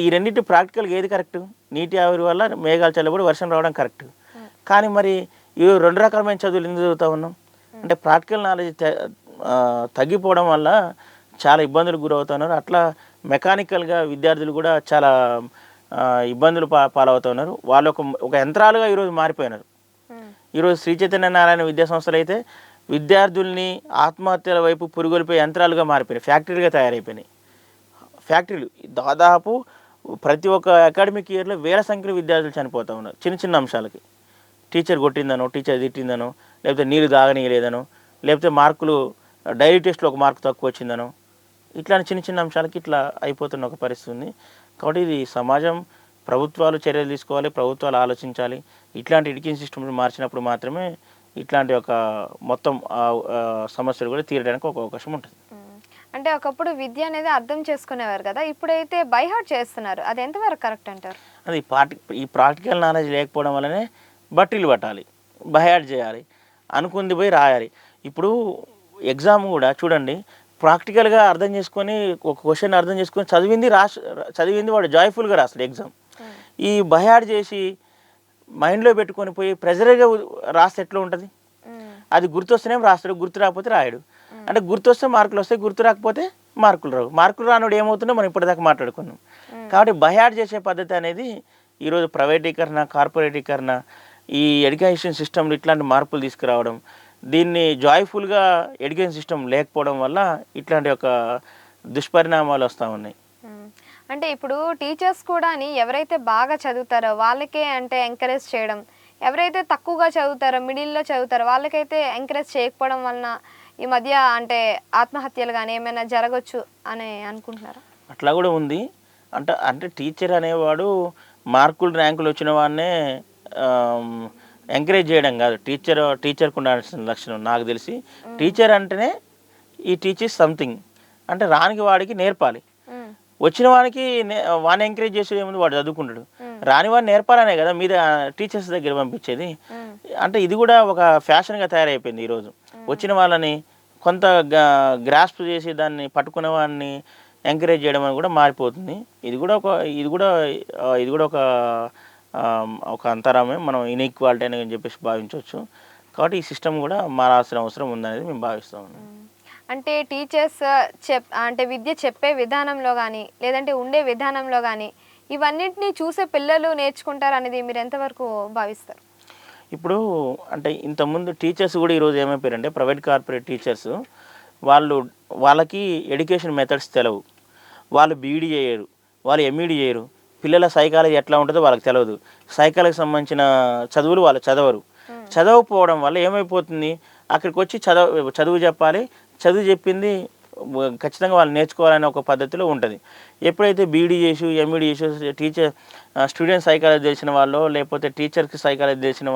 ఈ రెండింటి ప్రాక్టికల్గా ఏది కరెక్ట్? నీటి ఆవిరి వల్ల మేఘాలు చల్లబడి వర్షం రావడం కరెక్ట్. కానీ మరి ఈ 2 రకాలమైన చదువులు ఎందుకు చదువుతూ ఉన్నాం? అంటే ప్రాక్టికల్ నాలెడ్జ్ తగ్గిపోవడం వల్ల చాలా ఇబ్బందులకు గురవుతున్నారు. అట్లా మెకానికల్గా విద్యార్థులు కూడా చాలా ఇబ్బందులు పాలవుతున్నారు. వాళ్ళు ఒక యంత్రాలుగా ఈరోజు మారిపోయినారు. ఈరోజు శ్రీ చైతన్య నారాయణ విద్యా సంస్థలు అయితే విద్యార్థుల్ని ఆత్మహత్యల వైపు పురుగొల్పే యంత్రాలుగా మారిపోయినాయి, ఫ్యాక్టరీలుగా తయారైపోయినాయి. ఫ్యాక్టరీలు దాదాపు ప్రతి ఒక్క అకాడమిక్ ఇయర్లో వేల సంఖ్యలో విద్యార్థులు చనిపోతూ ఉన్నారు చిన్న చిన్న అంశాలకి. టీచర్ కొట్టిందనో, టీచర్ తిట్టిందనో, లేకపోతే నీళ్ళు తాగనీయలేదనో, లేకపోతే మార్కులు డైలీ టెస్ట్లో ఒక మార్కు తక్కువ వచ్చిందనో, ఇట్లాంటి చిన్న చిన్న అంశాలకి ఇట్లా అయిపోతున్న ఒక పరిస్థితి ఉంది. కాబట్టి ఇది సమాజం, ప్రభుత్వాలు చర్యలు తీసుకోవాలి, ప్రభుత్వాలు ఆలోచించాలి. ఇట్లాంటి ఎడ్యుకేషన్ సిస్టమ్ని మార్చినప్పుడు మాత్రమే ఇట్లాంటి ఒక మొత్తం సమస్యలు కూడా తీరడానికి ఒక అవకాశం ఉంటుంది. అంటే ఒకప్పుడు విద్య అనేది అర్థం చేసుకునేవారు కదా, ఇప్పుడైతే బైహార్ట్ చేస్తున్నారు. అది ఎంతవరకు కరెక్ట్ అంటారు? అది ఈ ప్రాక్టికల్ నాలెడ్జ్ లేకపోవడం వల్లనే బట్టీలు పట్టాలి, బైహార్ట్ చేయాలి, అనుకుంది పోయి రాయాలి. ఇప్పుడు ఎగ్జామ్ కూడా చూడండి, ప్రాక్టికల్గా అర్థం చేసుకొని ఒక క్వశ్చన్ అర్థం చేసుకొని చదివింది వాడు జాయ్ఫుల్గా రాస్తాడు ఎగ్జామ్. ఈ బైహార్ట్ చేసి మైండ్లో పెట్టుకొని పోయి ప్రెజర్గా రాస్తే ఎట్లా ఉంటుంది? అది గుర్తొస్తేనేం రాస్తాడు, గుర్తు రాకపోతే రాయడు. అంటే గుర్తొస్తే మార్కులు వస్తాయి, గుర్తు రాకపోతే మార్కులు రావు. మార్కులు రానుడు ఏమవుతుందో మనం ఇప్పటిదాకా మాట్లాడుకున్నాం. కాబట్టి బైహార్ట్ చేసే పద్ధతి అనేది ఈరోజు ప్రైవేటీకరణ, కార్పొరేటీకరణ, ఈ ఎడ్యుకేషన్ సిస్టంలో ఇట్లాంటి మార్పులు తీసుకురావడం, దీన్ని జాయ్ఫుల్గా ఎడ్యుకేషన్ సిస్టమ్ లేకపోవడం వల్ల ఇట్లాంటి ఒక దుష్పరిణామాలు వస్తూ ఉన్నాయి. అంటే ఇప్పుడు టీచర్స్ కూడా ఎవరైతే బాగా చదువుతారో వాళ్ళకే అంటే ఎంకరేజ్ చేయడం, ఎవరైతే తక్కువగా చదువుతారో మిడిల్లో చదువుతారో వాళ్ళకైతే ఎంకరేజ్ చేయకపోవడం వలన ఈ మధ్య అంటే ఆత్మహత్యలు కానీ ఏమైనా జరగచ్చు అని అనుకుంటున్నారా? అట్లా కూడా ఉంది. అంటే టీచర్ అనేవాడు మార్కులు ర్యాంకులు వచ్చిన వాడినే ఎంకరేజ్ చేయడం కాదు. టీచర్కు ఉండాల్సిన లక్షణం నాకు తెలిసి, టీచర్ అంటేనే ఈ టీచర్ సంథింగ్, అంటే రానికి వాడికి నేర్పాలి. వచ్చిన వాడికి వాడిని ఎంకరేజ్ చేసేది ఏముంది, వాడు చదువుకుంటాడు. రాని వాడిని నేర్పాలనే కదా మీద టీచర్స్ దగ్గర పంపించేది. అంటే ఇది కూడా ఒక ఫ్యాషన్గా తయారైపోయింది ఈరోజు. వచ్చిన వాళ్ళని కొంత గ్రాస్ప్ చేసి దాన్ని పట్టుకునే వాడిని ఎంకరేజ్ చేయడం అని కూడా మారిపోతుంది. ఇది కూడా ఒక అంతరామే, మనం ఇన్ఈక్వాలిటీ అని చెప్పేసి భావించవచ్చు. కాబట్టి ఈ సిస్టమ్ కూడా మారాల్సిన అవసరం ఉందనేది మేము భావిస్తాం. అంటే టీచర్స్ అంటే విద్య చెప్పే విధానంలో కానీ లేదంటే ఉండే విధానంలో కానీ ఇవన్నింటినీ చూసే పిల్లలు నేర్చుకుంటారు అనేది మీరు ఎంతవరకు భావిస్తారు? ఇప్పుడు అంటే ఇంతకుముందు టీచర్స్ కూడా ఈరోజు ఏమైపోయారంటే, ప్రైవేట్ కార్పొరేట్ టీచర్స్ వాళ్ళకి ఎడ్యుకేషన్ మెథడ్స్ తెలవు. వాళ్ళు బీఈడీ చేయరు, వాళ్ళు ఎంఈడీ చేయరు. పిల్లల సైకాలజీ ఎట్లా ఉంటుందో వాళ్ళకి తెలియదు. సైకాలజీకి సంబంధించిన చదువులు వాళ్ళు చదవకపోవడం వల్ల ఏమైపోతుంది, అక్కడికి వచ్చి చదువు చెప్పాలి, చదువు చెప్పింది ఖచ్చితంగా వాళ్ళు నేర్చుకోవాలనే ఒక పద్ధతిలో ఉంటుంది. ఎప్పుడైతే బీఈడీ చేసి ఎంఈడీ చేసి స్టూడెంట్ సైకాలజీ తెలిసిన వాళ్ళు, లేకపోతే టీచర్కి సైకాలజీ తెలిసిన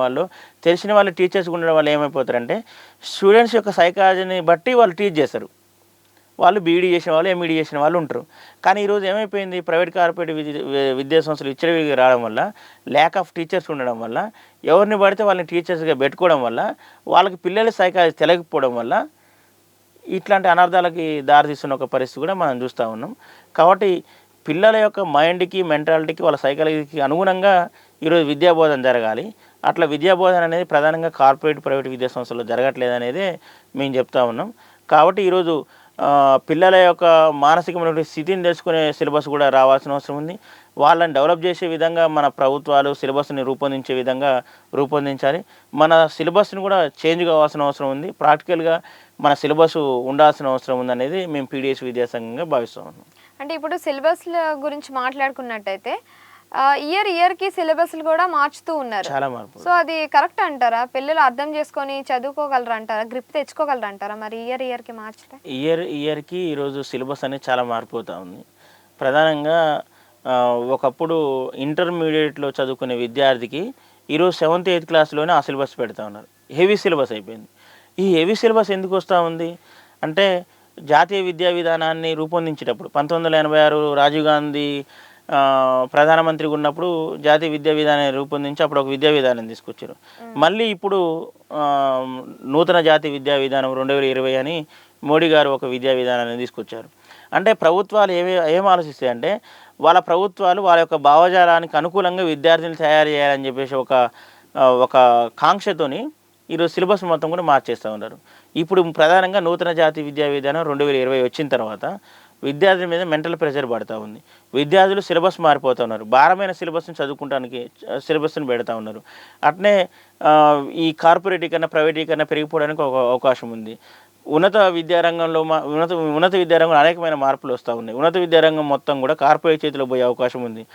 వాళ్ళు టీచర్స్ ఉండడం వల్ల ఏమైపోతారంటే, స్టూడెంట్స్ యొక్క సైకాలజీని బట్టి వాళ్ళు టీచ్ చేస్తారు. వాళ్ళు బీఈడీ చేసిన వాళ్ళు, ఎంఈడీ చేసిన వాళ్ళు ఉంటారు. కానీ ఈరోజు ఏమైపోయింది, ప్రైవేట్ కార్పొరేట్ విద్యా సంస్థలు విచ్చలవిడిగా రావడం వల్ల, ల్యాక్ ఆఫ్ టీచర్స్ ఉండడం వల్ల, ఎవరిని పడితే వాళ్ళని టీచర్స్గా పెట్టుకోవడం వల్ల, వాళ్ళకి పిల్లల సైకాలజీ తెలియకపోవడం వల్ల ఇట్లాంటి అనర్థాలకి దారితీస్తున్న ఒక పరిస్థితి కూడా మనం చూస్తూ ఉన్నాం. కాబట్టి పిల్లల యొక్క మైండ్కి, మెంటాలిటీకి, వాళ్ళ సైకాలజీకి అనుగుణంగా ఈరోజు విద్యాబోధన జరగాలి. అట్లా విద్యాబోధన అనేది ప్రధానంగా కార్పొరేట్ ప్రైవేట్ విద్యా సంస్థల్లో జరగట్లేదు అనేది మేము చెప్తా ఉన్నాం. కాబట్టి ఈరోజు పిల్లల యొక్క మానసికమైన స్థితిని తెలుసుకునే సిలబస్ కూడా రావాల్సిన అవసరం ఉంది. వాళ్ళని డెవలప్ చేసే విధంగా మన ప్రభుత్వాలు సిలబస్ని రూపొందించే విధంగా రూపొందించాలి. మన సిలబస్ని కూడా చేంజ్ కావాల్సిన అవసరం ఉంది. ప్రాక్టికల్గా మన సిలబస్ ఉండాల్సిన అవసరం ఉందనేది మేము పీడిఎస్ విద్యాసంఘంగా భావిస్తాం. అంటే ఇప్పుడు సిలబస్ల గురించి మాట్లాడుకున్నట్టయితే ఇయర్కి సిలబస్లు కూడా మార్చుతూ ఉన్నారు. చాలా మార్పు. సో అది కరెక్ట్ అంటారా? పిల్లలు అర్థం చేసుకొని చదువుకోగలరు అంటారా? గ్రిప్ తెచ్చుకోగలరు అంటారా? మరి ఇయర్కి మార్చితే ఇయర్కి ఈరోజు సిలబస్ అనేది చాలా మారిపోతూ ఉంది. ప్రధానంగా ఒకప్పుడు ఇంటర్మీడియట్లో చదువుకునే విద్యార్థికి ఈరోజు 7th 8th క్లాస్లోనే ఆ సిలబస్ పెడతా ఉన్నారు. హెవీ సిలబస్ అయిపోయింది. ఈ హెవీ సిలబస్ ఎందుకు వస్తూ ఉంది అంటే, జాతీయ విద్యా విధానాన్ని రూపొందించేటప్పుడు 1986 రాజీవ్ గాంధీ ప్రధానమంత్రిగా ఉన్నప్పుడు జాతీయ విద్యా విధానాన్ని రూపొందించి అప్పుడు ఒక విద్యా విధానం తీసుకొచ్చారు. మళ్ళీ ఇప్పుడు నూతన జాతీయ విద్యా విధానం 2020 అని మోడీ గారు ఒక విద్యా విధానాన్ని తీసుకొచ్చారు. అంటే ప్రభుత్వాలు ఏం ఆలోచిస్తాయంటే, వాళ్ళ ప్రభుత్వాలు వాళ్ళ యొక్క భావజాలానికి అనుకూలంగా విద్యార్థులను తయారు చేయాలని చెప్పేసి ఒక కాంక్షతోని ఈరోజు సిలబస్ మొత్తం కూడా మార్చేస్తూ ఉన్నారు. ఇప్పుడు ప్రధానంగా నూతన జాతీయ విద్యా విధానం 2020 వచ్చిన తర్వాత విద్యార్థుల మీద మెంటల్ ప్రెషర్ పడుతూ ఉంది. విద్యార్థులు సిలబస్ మారిపోతూ ఉన్నారు. భారమైన సిలబస్ని చదువుకోవడానికి సిలబస్ని పెడతా ఉన్నారు. అట్నే ఈ కార్పొరేటీకరణ, ప్రైవేటీకరణ పెరిగిపోవడానికి ఒక అవకాశం ఉంది. ఉన్నత విద్యారంగంలో అనేకమైన మార్పులు వస్తూ ఉన్నాయి. ఉన్నత విద్యారంగం మొత్తం కూడా కార్పొరేట్ చేతిలో పోయే అవకాశం ఉంది.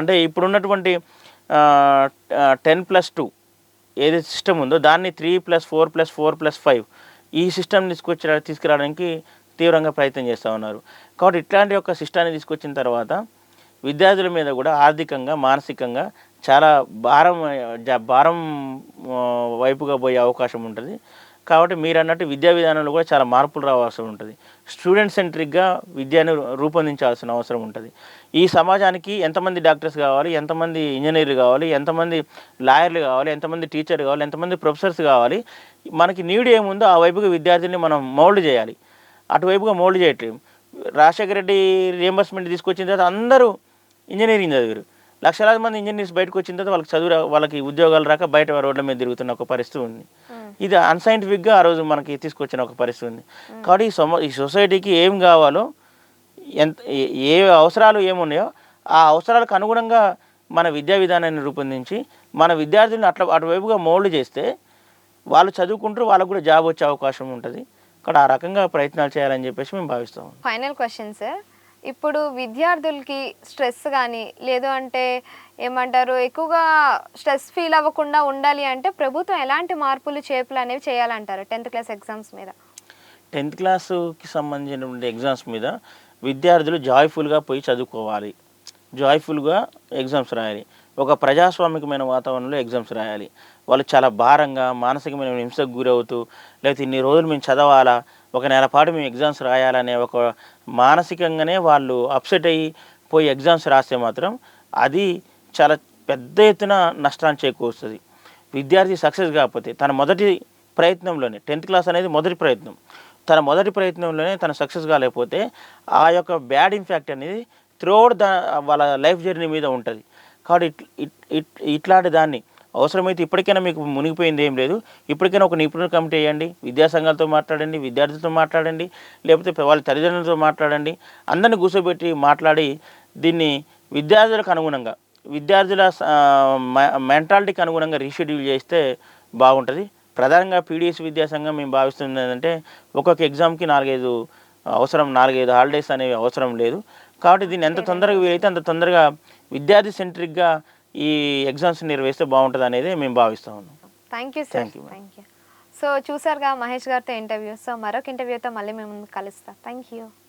అంటే ఇప్పుడున్నటువంటి 10+2 ఏదైతే సిస్టమ్ ఉందో దాన్ని 3+4+4+5 ఈ సిస్టమ్ తీసుకురావడానికి తీవ్రంగా ప్రయత్నం చేస్తూ ఉన్నారు. కాబట్టి ఇట్లాంటి ఒక సిస్టాన్ని తీసుకొచ్చిన తర్వాత విద్యార్థుల మీద కూడా ఆర్థికంగా, మానసికంగా చాలా భారం వైపుగా పోయే అవకాశం ఉంటుంది. కాబట్టి మీరు అన్నట్టు విద్యా విధానంలో కూడా చాలా మార్పులు రావాల్సి ఉంటుంది. స్టూడెంట్ సెంట్రిక్గా విద్యను రూపొందించాల్సిన అవసరం ఉంటుంది. ఈ సమాజానికి ఎంతమంది డాక్టర్స్ కావాలి, ఎంతమంది ఇంజనీర్లు కావాలి, ఎంతమంది లాయర్లు కావాలి, ఎంతమంది టీచర్లు కావాలి, ఎంతమంది ప్రొఫెసర్స్ కావాలి, మనకి నీడ్ ఏముందో ఆ వైపుగా విద్యార్థిని మనం మౌల్డ్ చేయాలి. అటువైపుగా మౌల్డ్ చేయట్లేదు. రాజశేఖర రెడ్డి రియంబర్స్మెంట్ తీసుకొచ్చిన తర్వాత అందరూ ఇంజనీరింగ్ చదివారు. లక్షలాది మంది ఇంజనీర్స్ బయటకు వచ్చిన తర్వాత వాళ్ళకి ఉద్యోగాలు రాక బయట రోడ్ల మీద తిరుగుతున్న ఒక పరిస్థితి ఉంది. ఇది అన్సైంటిఫిక్గా ఆ రోజు మనకి తీసుకొచ్చిన ఒక పరిస్థితి ఉంది. కాబట్టి ఈ సొసైటీకి ఏం కావాలో, ఏ అవసరాలు ఏమున్నాయో ఆ అవసరాలకు అనుగుణంగా మన విద్యా విధానాన్ని రూపొందించి మన విద్యార్థులను అటువైపుగా మౌల్డ్ చేస్తే వాళ్ళు చదువుకుంటూ వాళ్ళకు కూడా జాబ్ వచ్చే అవకాశం ఉంటుంది. ఇక్కడ ఆ రకంగా ప్రయత్నాలు చేయాలని చెప్పేసి మేము భావిస్తాము. ఫైనల్ క్వశ్చన్ సార్, ఇప్పుడు విద్యార్థులకి స్ట్రెస్ కానీ లేదు అంటే ఏమంటారు ఎక్కువగా స్ట్రెస్ ఫీల్ అవ్వకుండా ఉండాలి అంటే ప్రభుత్వం ఎలాంటి మార్పులు చేర్పులు అనేవి చేయాలంటారు 10th క్లాస్ ఎగ్జామ్స్ మీద? 10th క్లాసుకి సంబంధించినటువంటి ఎగ్జామ్స్ మీద విద్యార్థులు జాయ్ఫుల్గా పోయి చదువుకోవాలి, జాయ్ఫుల్గా ఎగ్జామ్స్ రాయాలి, ఒక ప్రజాస్వామికమైన వాతావరణంలో ఎగ్జామ్స్ రాయాలి. వాళ్ళు చాలా భారంగా మానసికమైన హింసకు గురవుతూ, లేకపోతే ఇన్ని రోజులు మేము చదవాలా, ఒక నెల పాటు మేము ఎగ్జామ్స్ రాయాలనే ఒక మానసికంగానే వాళ్ళు అప్సెట్ అయ్యి పోయి ఎగ్జామ్స్ రాస్తే మాత్రం అది చాలా పెద్ద ఎత్తున నష్టాన్ని చేకూరుస్తుంది. విద్యార్థి సక్సెస్ కాకపోతే తన మొదటి ప్రయత్నంలోనే 10th క్లాస్ అనేది మొదటి ప్రయత్నం, తన మొదటి ప్రయత్నంలోనే తన సక్సెస్ కాలేకపోతే ఆ యొక్క బ్యాడ్ ఇంపాక్ట్ అనేది త్రూఅవుట్ వాళ్ళ లైఫ్ జర్నీ మీద ఉంటుంది. కాబట్టి ఇట్లాంటి దాన్ని అవసరమైతే ఇప్పటికైనా మీకు మునిగిపోయింది ఏం లేదు, ఇప్పటికైనా ఒక నిపుణుల కమిటీ వేయండి, విద్యాసంఘాలతో మాట్లాడండి, విద్యార్థులతో మాట్లాడండి, లేకపోతే వాళ్ళ తల్లిదండ్రులతో మాట్లాడండి, అందరిని కూర్చోబెట్టి మాట్లాడి దీన్ని విద్యార్థులకు అనుగుణంగా, విద్యార్థుల మెంటాలిటీకి అనుగుణంగా రీషెడ్యూల్ చేస్తే బాగుంటుంది. ప్రధానంగా పీడిఎస్ విద్యాసంఘం మేము భావిస్తుంది ఏంటంటే ఒక్కొక్క ఎగ్జామ్కి 4-5 హాలిడేస్ అనేవి అవసరం లేదు. కాబట్టి దీన్ని ఎంత తొందరగా వీలైతే అంత తొందరగా విద్యార్థి సెంట్రిక్గా ఈ ఎగ్జామ్స్ నిర్వహిస్తే బాగుంటుంది అనేది మేము భావిస్తూ ఉన్నాం. Thank you sir, thank you. So చూసారుగా మహేష్ గారితో ఇంటర్వ్యూ. సో మరొక ఇంటర్వ్యూతో మళ్ళీ మేము కలుస్తాం. Thank you.